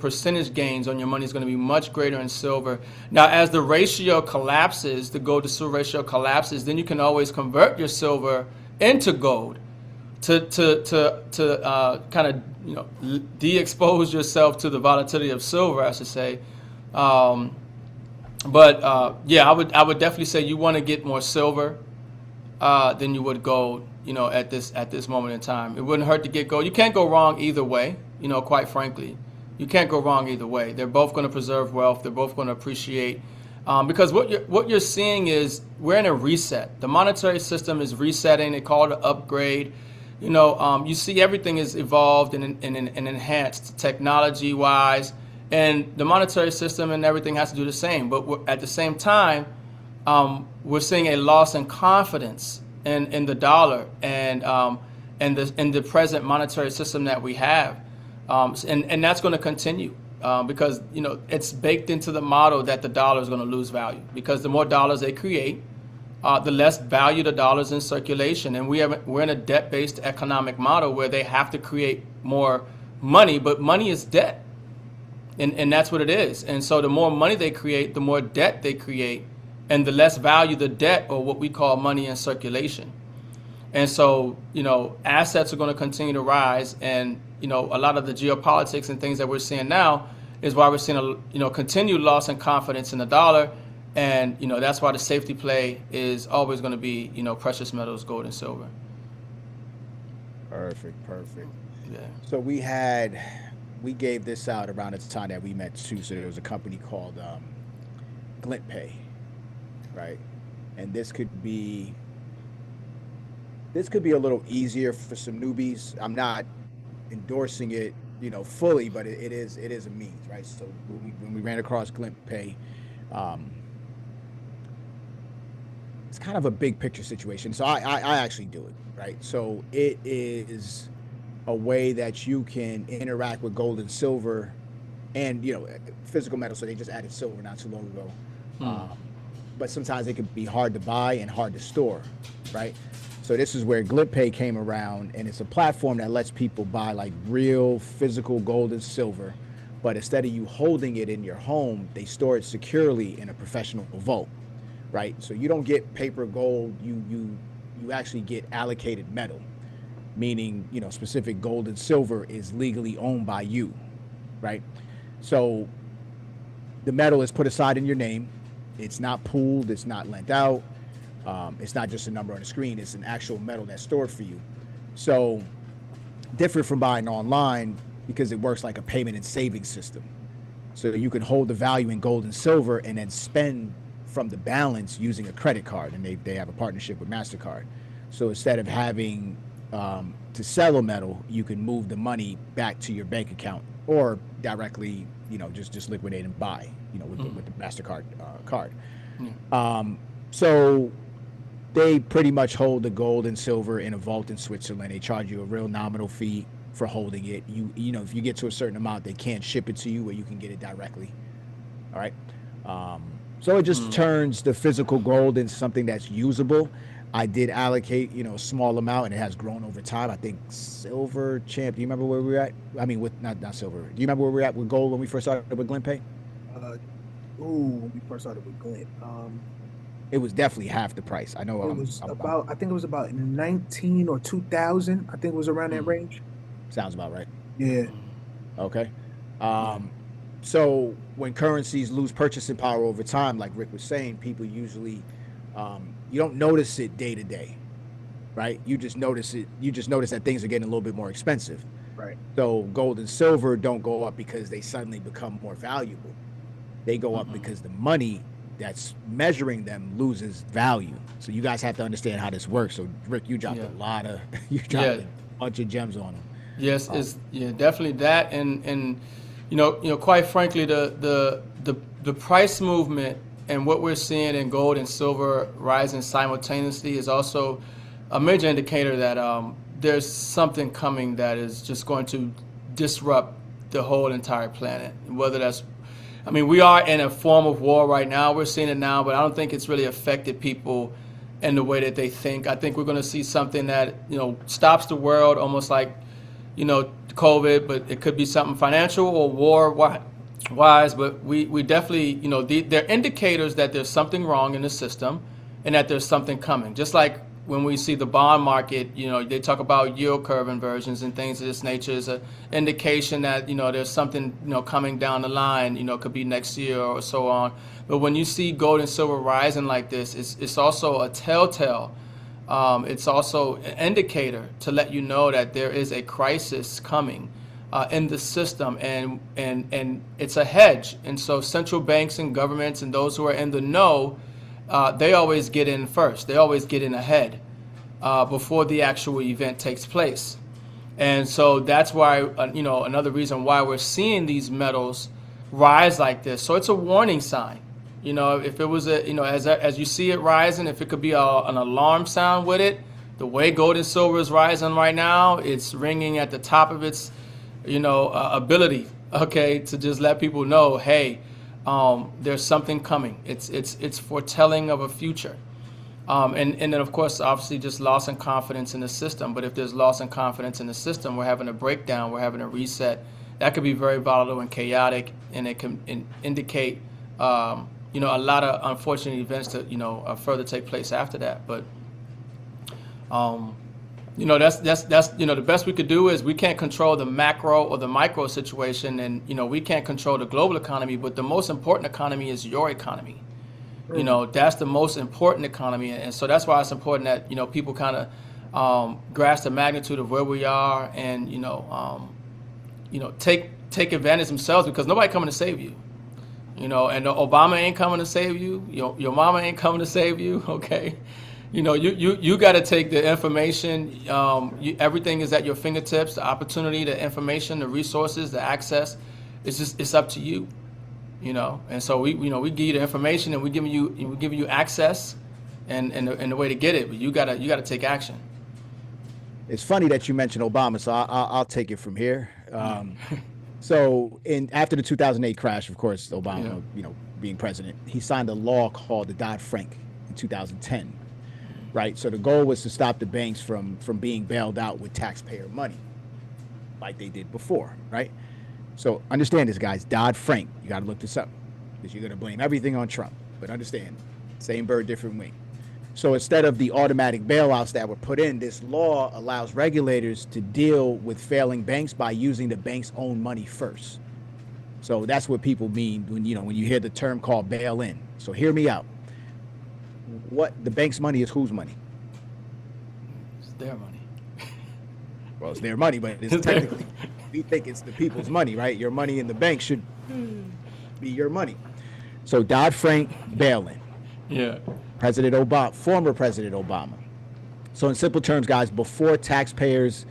percentage gains on your money is going to be much greater in silver. Now, as the ratio collapses, the gold to silver ratio collapses, then you can always convert your silver into gold to kind of de-expose yourself to the volatility of silver, I should say. I would definitely say you want to get more silver than you would gold. At this moment in time, it wouldn't hurt to get gold. You can't go wrong either way. Quite frankly, you can't go wrong either way. They're both going to preserve wealth. They're both going to appreciate. Because what you're seeing is we're in a reset. The monetary system is resetting. They call it an upgrade. You see everything is evolved and enhanced technology-wise, and the monetary system and everything has to do the same. But at the same time, we're seeing a loss in confidence in the dollar and the present monetary system that we have, and that's going to continue because it's baked into the model that the dollar is going to lose value because the more dollars they create, the less value the dollar's in circulation, and we're in a debt-based economic model where they have to create more money, but money is debt, and that's what it is. And so the more money they create, the more debt they create, and the less value the debt or what we call money in circulation. And so, assets are going to continue to rise, and a lot of the geopolitics and things that we're seeing now is why we're seeing a continued loss in confidence in the dollar, and that's why the safety play is always going to be precious metals, gold and silver. Perfect. Yeah. So we gave this out around the time that we met too. So there was a company called Glint Pay, right? And this could be a little easier for some newbies. I'm not endorsing it, fully, but it is a means, right? So when we ran across Glint Pay, it's kind of a big picture situation. So I actually do it, right? So it is a way that you can interact with gold and silver and, physical metal. So they just added silver not too long ago. But sometimes it can be hard to buy and hard to store, right? So this is where Glint Pay came around, and it's a platform that lets people buy like real physical gold and silver, but instead of you holding it in your home, they store it securely in a professional vault, right? So you don't get paper gold, you actually get allocated metal, meaning, specific gold and silver is legally owned by you, right? So the metal is put aside in your name. It's not pooled, it's not lent out. It's not just a number on the screen, it's an actual metal that's stored for you. So different from buying online because it works like a payment and savings system. So you can hold the value in gold and silver and then spend from the balance using a credit card. And they have a partnership with MasterCard. So instead of having to sell a metal, you can move the money back to your bank account or directly, just liquidate and buy, with the MasterCard card. So they pretty much hold the gold and silver in a vault in Switzerland. They charge you a real nominal fee for holding it. If you get to a certain amount, they can't ship it to you, where you can get it directly. All right. So it just turns the physical gold into something that's usable. I did allocate, a small amount, and it has grown over time. I think silver champ. Do you remember where we were at? I mean, with not silver. Do you remember where we were at with gold when we first started with Glenpay? Uh, when we first started with Glenn, It was definitely half the price. I know. I think it was about 19 or 2000. I think it was around that range. Sounds about right. Yeah. Okay. So when currencies lose purchasing power over time, like Rick was saying, people usually you don't notice it day to day, right? You just notice it. You just notice that things are getting a little bit more expensive. Right. So gold and silver don't go up because they suddenly become more valuable. They go up because the money that's measuring them loses value. So you guys have to understand how this works. So Rick, you dropped a lot of a bunch of gems on them. Yes, it's definitely that, and quite frankly, the price movement and what we're seeing in gold and silver rising simultaneously is also a major indicator that there's something coming that is just going to disrupt the whole entire planet. Whether that's, we are in a form of war right now. We're seeing it now, but I don't think it's really affected people in the way that they think. I think we're going to see something that stops the world, almost like COVID, but it could be something financial or war-wise. But we definitely, they're indicators that there's something wrong in the system and that there's something coming. Just like when we see the bond market, they talk about yield curve inversions and things of this nature is an indication that, there's something, coming down the line, could be next year or so on. But when you see gold and silver rising like this, it's also a telltale. It's also an indicator to let you know that there is a crisis coming in the system, and it's a hedge. And so central banks and governments and those who are in the know, they always get in first. They always get in ahead before the actual event takes place. And so that's why, another reason why we're seeing these metals rise like this. So it's a warning sign. If it was as you see it rising, if it could be an alarm sound with it, the way gold and silver is rising right now, it's ringing at the top of its, ability, okay, to just let people know, hey, there's something coming. It's foretelling of a future. And then, of course, obviously just loss in confidence in the system. But if there's loss in confidence in the system, we're having a breakdown, we're having a reset. That could be very volatile and chaotic, and it can indicate a lot of unfortunate events that further take place after that. But that's the best we could do is we can't control the macro or the micro situation, and we can't control the global economy. But the most important economy is your economy. That's the most important economy, and so that's why it's important that people kind of grasp the magnitude of where we are, and take advantage themselves, because nobody coming to save you. And Obama ain't coming to save you. Your mama ain't coming to save you. Okay, you got to take the information. Everything is at your fingertips. The opportunity, the information, the resources, the access. It's up to you. And so we give you the information, and we're giving you access, and the way to get it. But you gotta take action. It's funny that you mentioned Obama, so I'll take it from here. So after the 2008 crash, of course, Obama, being president, he signed a law called the Dodd-Frank in 2010, right? So the goal was to stop the banks from being bailed out with taxpayer money, like they did before, right? So understand this, guys. Dodd-Frank, you got to look this up, because you're going to blame everything on Trump. But understand, same bird, different wing. So instead of the automatic bailouts that were put in, this law allows regulators to deal with failing banks by using the bank's own money first. So that's what people mean when you hear the term called bail in. So hear me out. What the bank's money is whose money? It's their money. Well, it's their money, but it's technically we think it's the people's money, right? Your money in the bank should be your money. So Dodd-Frank bail-in, Yeah. President Obama, former President Obama. So in simple terms, guys, before taxpayers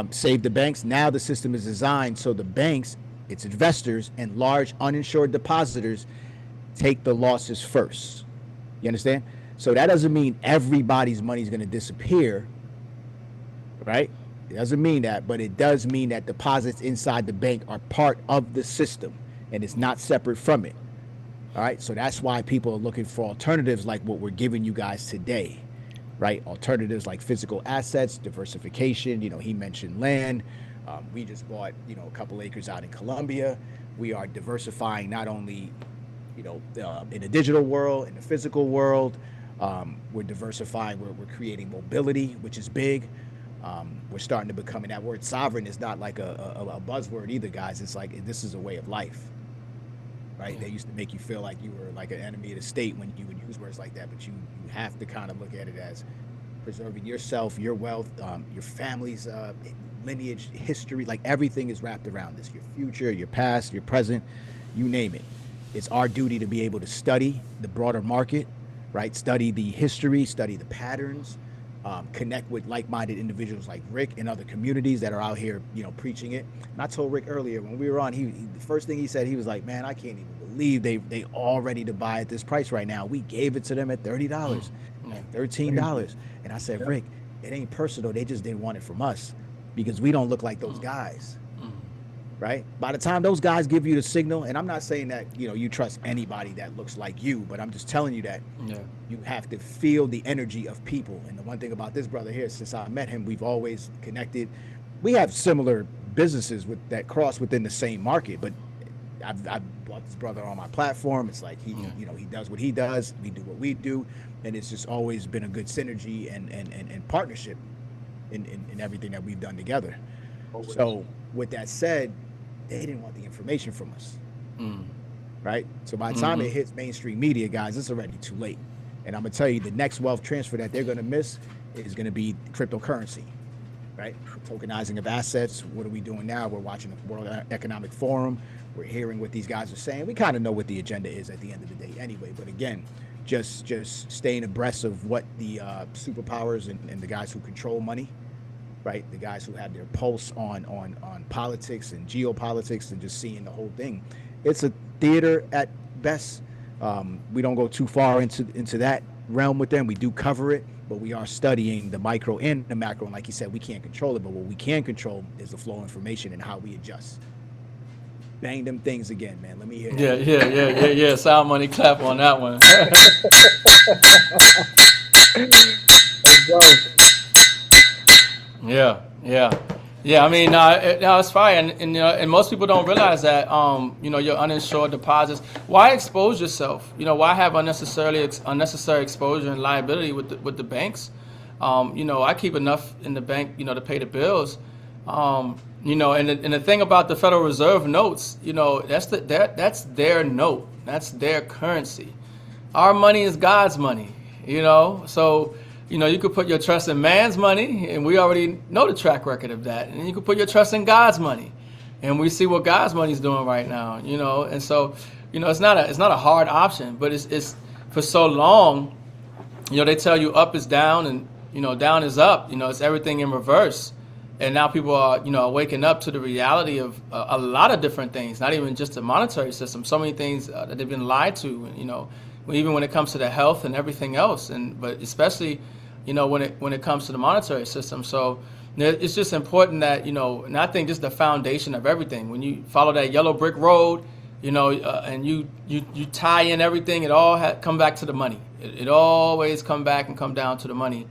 saved the banks, now the system is designed so the banks, its investors, and large uninsured depositors take the losses first. You understand? So that doesn't mean everybody's money is going to disappear, right? It doesn't mean that, but it does mean that deposits inside the bank are part of the system and it's not separate from it. All right. So that's why people are looking for alternatives like what we're giving you guys today, right? Alternatives like physical assets, diversification. He mentioned land. We just bought, a couple acres out in Colombia. We are diversifying not only, in the digital world, in the physical world. We're diversifying. We're creating mobility, which is big. We're starting to become, and that word sovereign is not like a buzzword either, guys. It's like this is a way of life, right? They used to make you feel like you were like an enemy of the state when you would use words like that, but you have to kind of look at it as preserving yourself, your wealth, your family's lineage, history. Like everything is wrapped around this. Your future, your past, your present, you name it. It's our duty to be able to study the broader market, right? Study the history, study the patterns, connect with like-minded individuals like Rick and other communities that are out here, preaching it. And I told Rick earlier when we were on, the first thing he said, he was like, "Man, I can't even believe they all ready to buy at this price right now. We gave it to them at $30 and $13." And I said, "Rick, it ain't personal. They just didn't want it from us because we don't look like those guys." Right? By the time those guys give you the signal, and I'm not saying that, you trust anybody that looks like you, but I'm just telling you that you have to feel the energy of people. And the one thing about this brother here, since I met him, we've always connected. We have similar businesses that cross within the same market, but I've brought this brother on my platform. It's like he does what he does, we do what we do, and it's just always been a good synergy and partnership in everything that we've done together. So with that said, they didn't want the information from us, right? So by the time it hits mainstream media, guys, it's already too late. And I'm gonna tell you, the next wealth transfer that they're gonna miss is gonna be cryptocurrency, right? Tokenizing of assets. What are we doing now? We're watching the World Economic Forum. We're hearing what these guys are saying. We kind of know what the agenda is at the end of the day anyway. But again, just staying abreast of what the superpowers and the guys who control money, right? The guys who have their pulse on politics and geopolitics and just seeing the whole thing. It's a theater at best. We don't go too far into that realm with them. We do cover it, but we are studying the micro and the macro. And like you said, we can't control it, but what we can control is the flow of information and how we adjust. Bang them things again, man. Let me hear that. Yeah. Sound money clap on that one. Yeah. I mean, no, it's fine, and most people don't realize that. Your uninsured deposits. Why expose yourself? Why have unnecessary exposure and liability with the banks? I keep enough in the bank, to pay the bills. And the thing about the Federal Reserve notes, that's their note, that's their currency. Our money is God's money, so. You could put your trust in man's money, and we already know the track record of that. And you could put your trust in God's money, and we see what God's money is doing right now. And so, it's not a hard option, but it's for so long. They tell you up is down, and down is up. It's everything in reverse. And now people are waking up to the reality of a lot of different things, not even just the monetary system. So many things that they've been lied to. Even when it comes to the health and everything else, but especially, when it comes to the monetary system. So it's just important that, and I think just the foundation of everything. When you follow that yellow brick road, and you tie in everything, it all come back to the money. It always come back and come down to the money.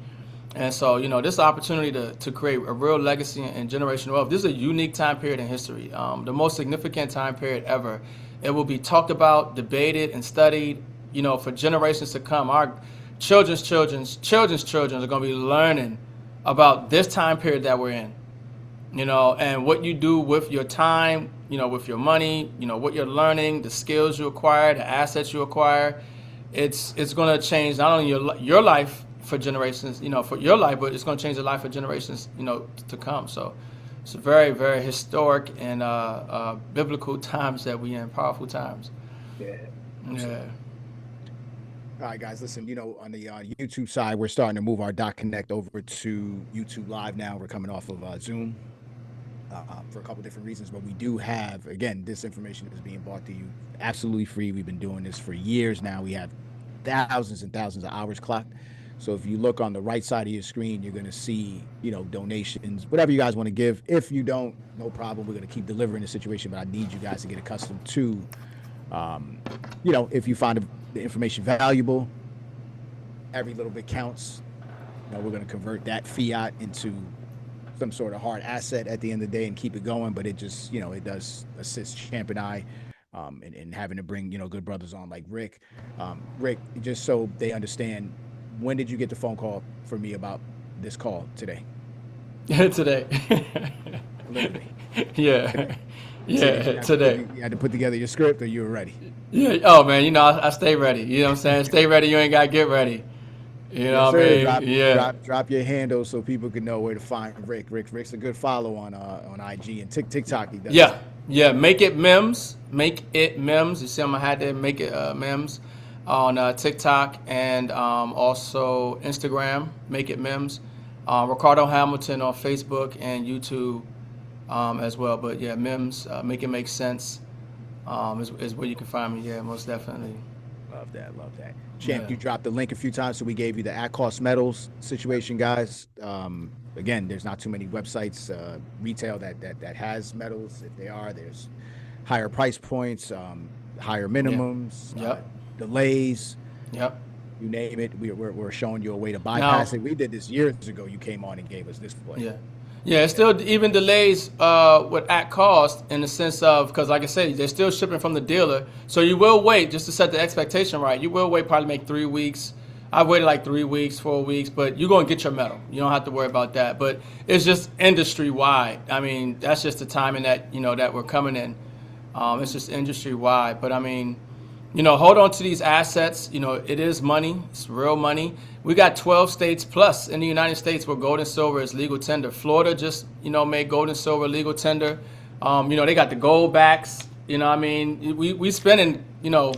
And so, this opportunity to create a real legacy and generational wealth. This is a unique time period in history, the most significant time period ever. It will be talked about, debated, and studied, for generations to come. Our children's children are going to be learning about this time period that we're in, and what you do with your time, with your money, what you're learning, the skills you acquire, the assets you acquire. It's going to change not only your life for generations, for your life, but it's going to change the life of generations, to come. So it's very, very historic and biblical times that we in, powerful times. Yeah, Yeah. absolutely. All right, guys, listen, on the YouTube side, we're starting to move our Dot Connect over to YouTube Live now. We're coming off of Zoom for a couple different reasons, but we do have, again, this information is being brought to you absolutely free. We've been doing this for years now. We have thousands and thousands of hours clocked. So if you look on the right side of your screen, you're going to see, donations, whatever you guys want to give. If you don't, no problem. We're going to keep delivering the situation, but I need you guys to get accustomed to, um, if you find the information valuable, every little bit counts. We're going to convert that fiat into some sort of hard asset at the end of the day and keep it going. But it just, it does assist Champ and I in having to bring, good brothers on like Rick. Rick, just so they understand, when did you get the phone call for me about this call today? Today. Literally. Yeah. Today. Yeah, today. You had to put together your script, or you were ready? Yeah. Oh man, I stay ready. You know what I'm saying? Stay ready. You ain't gotta get ready. You know Yes, what I sir. mean? Yeah. Drop your handle so people can know where to find Rick. Rick's a good follow on IG and TikTok. He does. Yeah. Yeah. Make it Mims. Make it Mims. You see, I'm gonna have to make it Mims on TikTok and also Instagram. Make it Mims. Ricardo Hamilton on Facebook and YouTube as well. But yeah, Mims. Make it make sense. Is where you can find me. Yeah, most definitely. Love that. Love that. Champ, Yeah. you dropped the link a few times, so we gave you the at cost metals situation, guys. Again, there's not too many websites, retail that has metals. If they are, there's higher price points, higher minimums, Yep. delays, Yep. you name it. We're showing you a way to bypass it. We did this years ago. You came on and gave us this play. Yeah. Yeah, it's still even delays with at cost in the sense of, because like I said, they're still shipping from the dealer. So you will wait, just to set the expectation right. You will wait probably make 3 weeks. I've waited like 3 weeks, 4 weeks, but you're going to get your metal. You don't have to worry about that. But it's just industry wide. I mean, that's just the timing that, that we're coming in. It's just industry wide. But I mean, hold on to these assets. It is money. It's real money. We got 12 states plus in the United States where gold and silver is legal tender. Florida just, made gold and silver legal tender. They got the gold backs. I mean, we spending,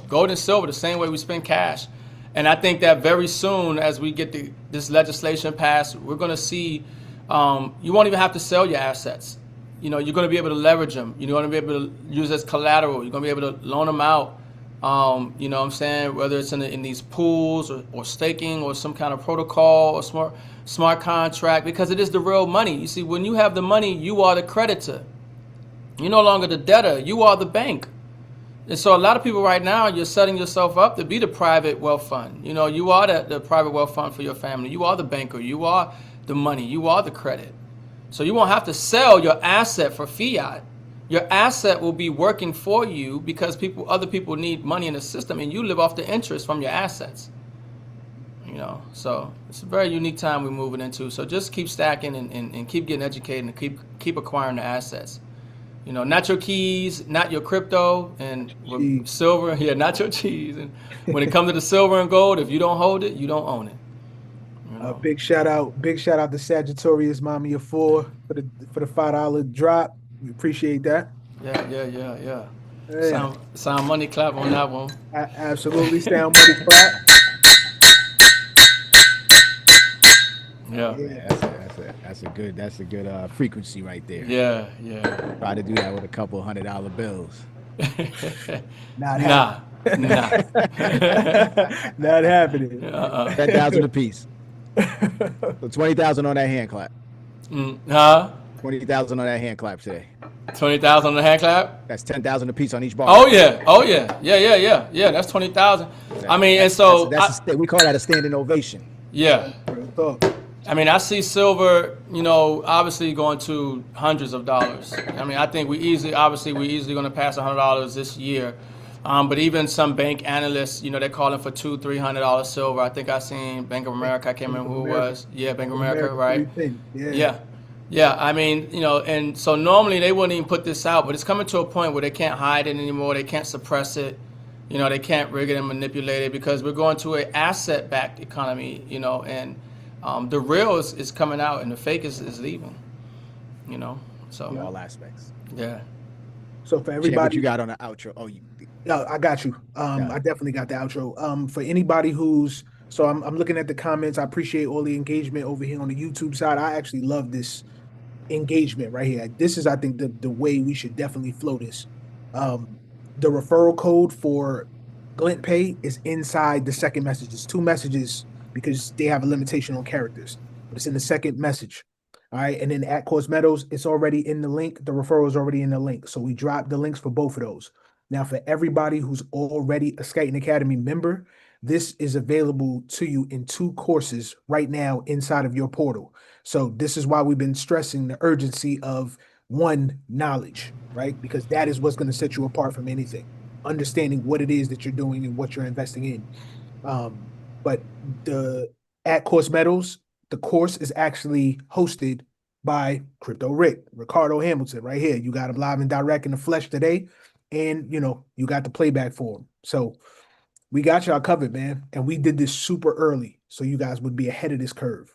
gold and silver the same way we spend cash. And I think that very soon, as we get this legislation passed, we're going to see you won't even have to sell your assets. You're going to be able to leverage them. You're going to be able to use as collateral. You're going to be able to loan them out. You know what I'm saying? Whether it's in these pools or staking or some kind of protocol or smart contract, because it is the real money. You see, when you have the money, you are the creditor. You're no longer the debtor. You are the bank. And so a lot of people right now, you're setting yourself up to be the private wealth fund. You are the private wealth fund for your family. You are the banker. You are the money. You are the credit. So you won't have to sell your asset for fiat. Your asset will be working for you because other people need money in the system, and you live off the interest from your assets. So it's a very unique time we're moving into. So just keep stacking and keep getting educated and keep acquiring the assets. Not your keys, not your crypto, and silver. Yeah, not your cheese. And when it comes to the silver and gold, if you don't hold it, you don't own it. Big shout out to Sagittarius Mommy of Four for the $5 drop. We appreciate that. Yeah. Yeah. Sound money clap on that one. Absolutely, sound money clap. Yeah. That's a good frequency right there. Yeah. Try to do that with a couple $100 bills. Not happening. Nah. Not happening. 10,000 a piece. So 20,000 on that hand clap. 20,000 on that hand clap today. 20,000 on the hand clap. That's 10,000 a piece on each bar. Oh yeah. Yeah. That's 20,000. I mean, and so we call that a standing ovation. Yeah. I mean, I see silver, obviously going to hundreds of dollars. I mean, I think we're easily going to pass $100 this year. But even some bank analysts, they're calling for $200-$300 silver. I think I seen Bank of America. I can't remember who it was. Yeah, Bank of America, right? Yeah. I mean, and so normally they wouldn't even put this out, but it's coming to a point where they can't hide it anymore. They can't suppress it. They can't rig it and manipulate it because we're going to an asset-backed economy. And the real is coming out and the fake is leaving. So in all aspects. Yeah. So for Share what you everybody, got on the outro. Oh, yeah, I got you. yeah. I definitely got the outro. For anybody who's so I'm looking at the comments. I appreciate all the engagement over here on the YouTube side. I actually love this engagement right here. This is, I think, the way we should definitely flow this. Um, the referral code for Glint Pay is inside the second message. It's two messages because they have a limitation on characters, but it's in the second message. All right, and then at Course Meadows, it's already in the link. The referral is already in the link, so we dropped the links for both of those. Now, for everybody who's already a Skating Academy member, this is available to you in two courses right now inside of your portal. So this is why we've been stressing the urgency of one, knowledge, right? Because that is what's going to set you apart from anything. Understanding what it is that you're doing and what you're investing in. But the at Course Metals, the course is actually hosted by Crypto Rick, Ricardo Hamilton, right here. You got him live and direct in the flesh today, and you got the playback for him. So we got y'all covered, man. And we did this super early, so you guys would be ahead of this curve.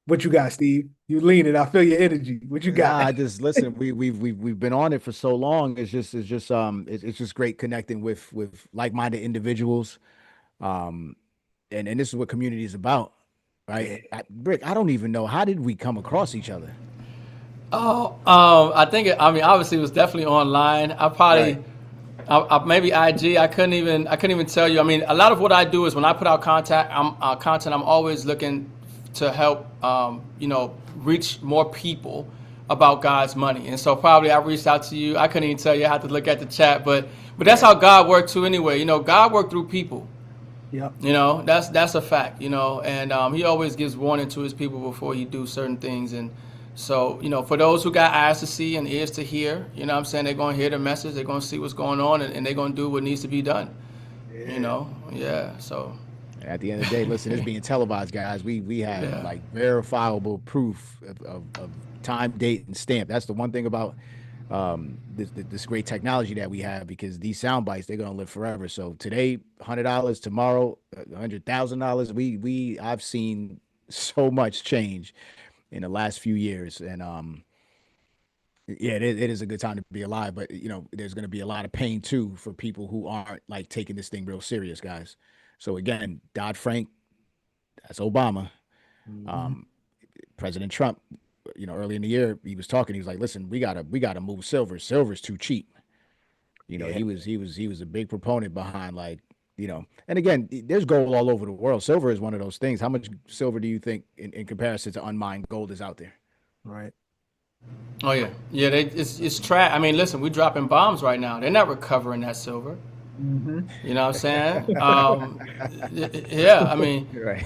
What you got, Steve? You leaning. I feel your energy. What you Nah, got? I just listen. We've been on it for so long. It's just great connecting with like-minded individuals. Um, and this is what community is about, right? Yeah, Brick, I don't even know how did we come across each other, Oh, I think I mean, obviously, it was definitely online. right? Maybe IG. I couldn't even tell you. I mean, a lot of what I do is when I put out content, I'm always looking to help, reach more people about God's money. And so probably I reached out to you. I couldn't even tell you. I had to look at the chat, but that's Right. how God worked too. Anyway, God worked through people. yep, That's a fact. And he always gives warning to his people before he do certain things. And so, for those who got eyes to see and ears to hear, what I'm saying, they're going to hear the message, they're going to see what's going on, and they're going to do what needs to be done. yeah, Yeah. So, At the end of the day, listen, it's being televised, guys. We have yeah. like verifiable proof of time, date, and stamp. That's the one thing about this great technology that we have because these sound bites they're gonna live forever. So today, $100, tomorrow, $100,000. I've seen so much change in the last few years, and yeah, it is a good time to be alive. But there's gonna be a lot of pain too for people who aren't like taking this thing real serious, guys. So again, Dodd-Frank, that's Obama. mhm, Um, President Trump, early in the year, he was talking. He was like, "Listen, we gotta move silver. Silver's too cheap." yeah, He was a big proponent behind and again, there's gold all over the world. Silver is one of those things. How much silver do you think, in comparison to unmined gold, is out there? right. Oh yeah, yeah. It's trash. I mean, listen, we're dropping bombs right now. They're not recovering that silver. Hmm. You know what I'm saying? Yeah. I mean, Right.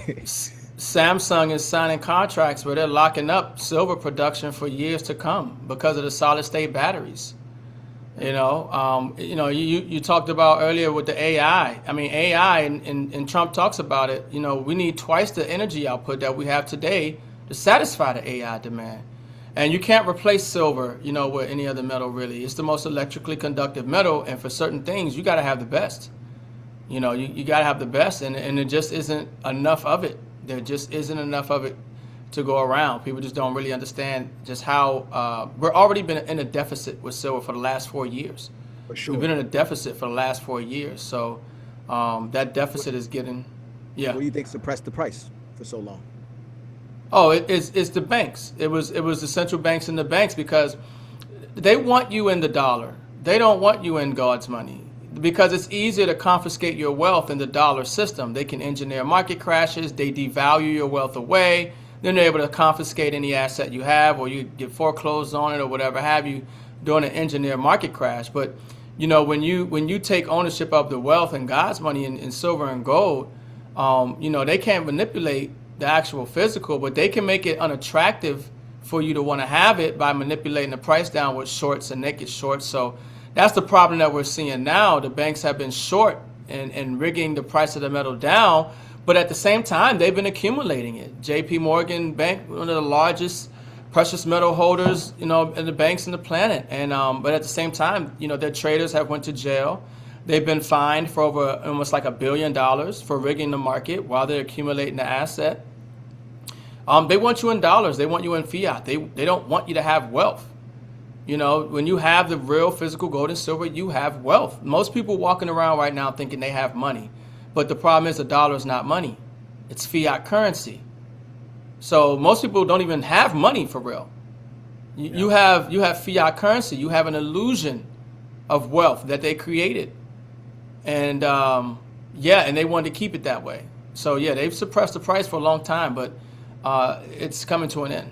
Samsung is signing contracts where they're locking up silver production for years to come because of the solid state batteries. You talked about earlier with the AI. I mean, AI, and Trump talks about it. We need twice the energy output that we have today to satisfy the AI demand. And you can't replace silver, with any other metal really. It's the most electrically conductive metal, and for certain things, you got to have the best. You got to have the best, and it just isn't enough of it. There just isn't enough of it to go around. People just don't really understand just how we're already been in a deficit with silver for the last 4 years. For We've been sure. in a deficit for the last 4 years. So that What, deficit is getting, yeah. what do you think suppressed the price for so long? Oh, it's the banks. It was the central banks and the banks because they want you in the dollar. They don't want you in God's money because it's easier to confiscate your wealth in the dollar system. They can engineer market crashes. They devalue your wealth away. Then they're able to confiscate any asset you have, or you get foreclosed on it, or whatever have you, during an engineer market crash. But when you take ownership of the wealth and God's money in silver and gold, they can't manipulate the actual physical, but they can make it unattractive for you to want to have it by manipulating the price down with shorts and naked shorts. So that's the problem that we're seeing now. The banks have been short and rigging the price of the metal down, but at the same time, they've been accumulating it. JP Morgan Bank, one of the largest precious metal holders, in the banks in the planet. And but at the same time, their traders have went to jail. They've been fined for over almost like $1 billion for rigging the market while they're accumulating the asset. They want you in dollars. They want you in fiat. They don't want you to have wealth. You know, when you have the real physical gold and silver, you have wealth. Most people walking around right now thinking they have money, but the problem is the dollar is not money; it's fiat currency. So most people don't even have money for real. Yeah. You have fiat currency. You have an illusion of wealth that they created, and yeah, and they wanted to keep it that way. So yeah, they've suppressed the price for a long time, but it's coming to an end.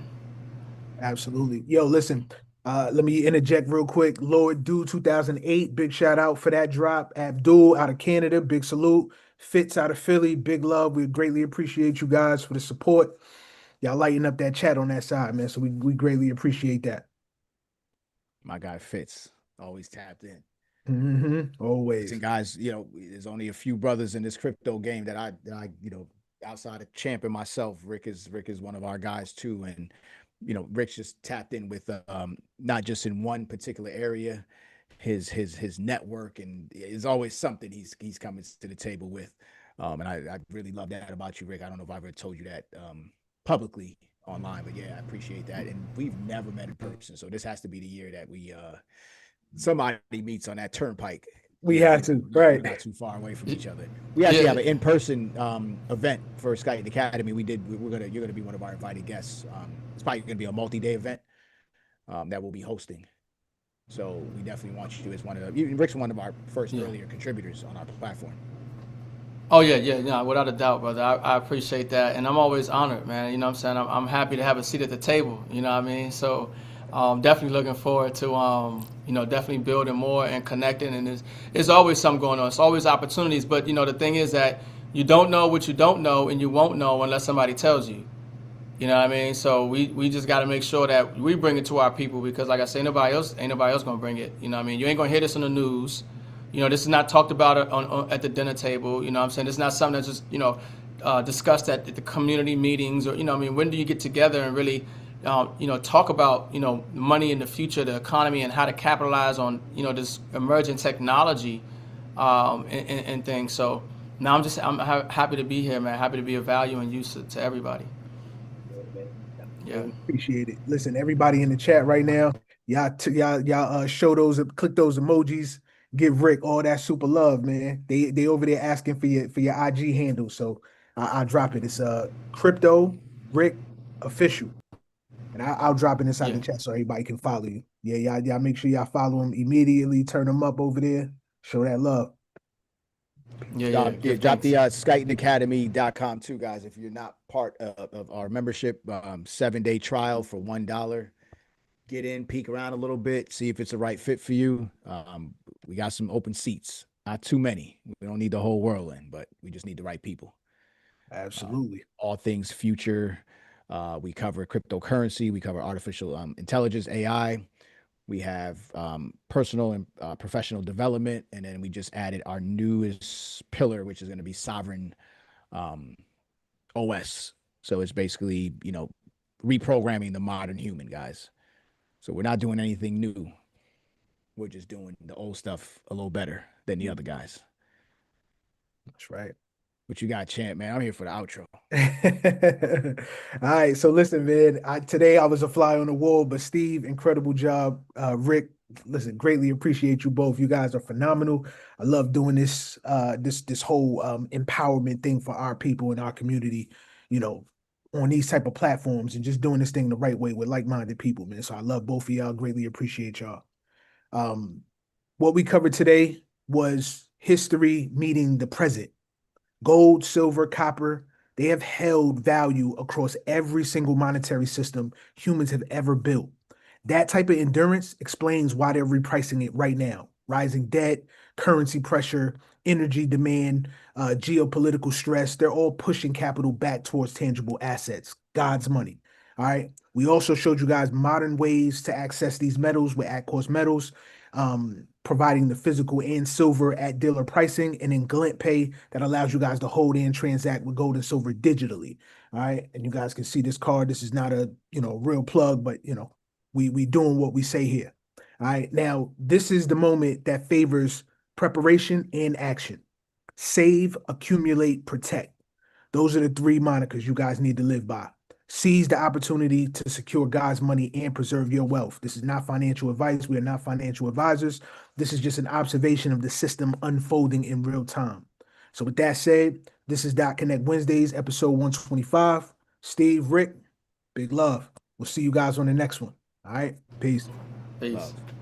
Absolutely. Yo, listen, let me interject real quick. Lord Do 2008, big shout out for that drop. Abdul out of Canada, big salute. Fitz out of Philly, big love. We greatly appreciate you guys for the support. Y'all lighting up that chat on that side, man. So we greatly appreciate that. My guy Fitz always tapped in. Listen, Always. guys, there's only a few brothers in this crypto game that I outside of Champ and myself. Rick is one of our guys too, and Rick just tapped in with not just in one particular area, his network, and it's always something he's coming to the table with. And I really love that about you, Rick. I don't know if I've ever told you that publicly online, but yeah, I appreciate that. And we've never met in person, so this has to be the year that we somebody meets on that turnpike. We have to, We're right. not too far away from each other. We actually have an in-person event for Skype Academy. You're gonna be one of our invited guests. It's probably gonna be a multi-day event that we'll be hosting. So we definitely want you as Rick's one of our first Yeah. earlier contributors on our platform. Oh yeah, without a doubt, brother. I appreciate that, and I'm always honored, man. You know what I'm saying? I'm happy to have a seat at the table. You know what I mean? So, definitely looking forward to definitely building more and connecting. And there's always something going on. It's always opportunities, but the thing is that you don't know what you don't know, and you won't know unless somebody tells you. You know what I mean? So we just got to make sure that we bring it to our people because, like I say, ain't nobody else gonna bring it. You know what I mean? You ain't gonna hear this on the news. This is not talked about at the dinner table. You know what I'm saying? It's not something that's just discussed at the community meetings or I mean, when do you get together and really talk about money in the future, the economy, and how to capitalize on this emerging technology and things. So now I'm happy to be here, man. Happy to be of value and use to everybody. Yeah. Appreciate it. Listen, everybody in the chat right now, y'all show those, click those emojis, give Rick all that super love, man. They over there asking for your IG handle, so I'll drop it. It's crypto Rick official, and I'll drop it inside Yeah. the chat so everybody can follow you. Yeah, y'all make sure y'all follow him immediately. Turn them up over there. Show that love. Yeah. Give Drop thanks. the skytonacademy.com too, guys. If you're not part of our membership, 7-day trial for $1. Get in, peek around a little bit, see if it's the right fit for you. We got some open seats, not too many. We don't need the whole world in, but we just need the right people. Absolutely. All things future. We cover cryptocurrency. We cover artificial intelligence, AI. We have personal and professional development, and then we just added our newest pillar, which is going to be sovereign OS. So it's basically reprogramming the modern human, guys. So we're not doing anything new. We're just doing the old stuff a little better than the other guys. That's right. What you got, champ, man? I'm here for the outro. All right, so listen, man. Today I was a fly on the wall, but Steve, incredible job. Rick, listen, greatly appreciate you both. You guys are phenomenal. I love doing this whole empowerment thing for our people in our community. On these type of platforms and just doing this thing the right way with like-minded people, man. So I love both of y'all. Greatly appreciate y'all. What we covered today was history meeting the present. Gold, silver, copper, they have held value across every single monetary system humans have ever built. That type of endurance explains why they're repricing it right now. Rising debt, currency pressure, energy demand, geopolitical stress, they're all pushing capital back towards tangible assets, God's money. All right. We also showed you guys modern ways to access these metals with at-cost metals, providing the physical and silver at dealer pricing, and then Glint Pay that allows you guys to hold and transact with gold and silver digitally. All right. And you guys can see this card. This is not a real plug, but we doing what we say here. All right. Now, this is the moment that favors preparation and action. Save, accumulate, protect. Those are the three monikers you guys need to live by. Seize the opportunity to secure God's money and preserve your wealth. This is not financial advice. We are not financial advisors. This is just an observation of the system unfolding in real time. So, with that said, this is Dot Connect Wednesdays, episode 125. Steve, Rick, big love. We'll see you guys on the next one. All right. Peace. Peace. Love.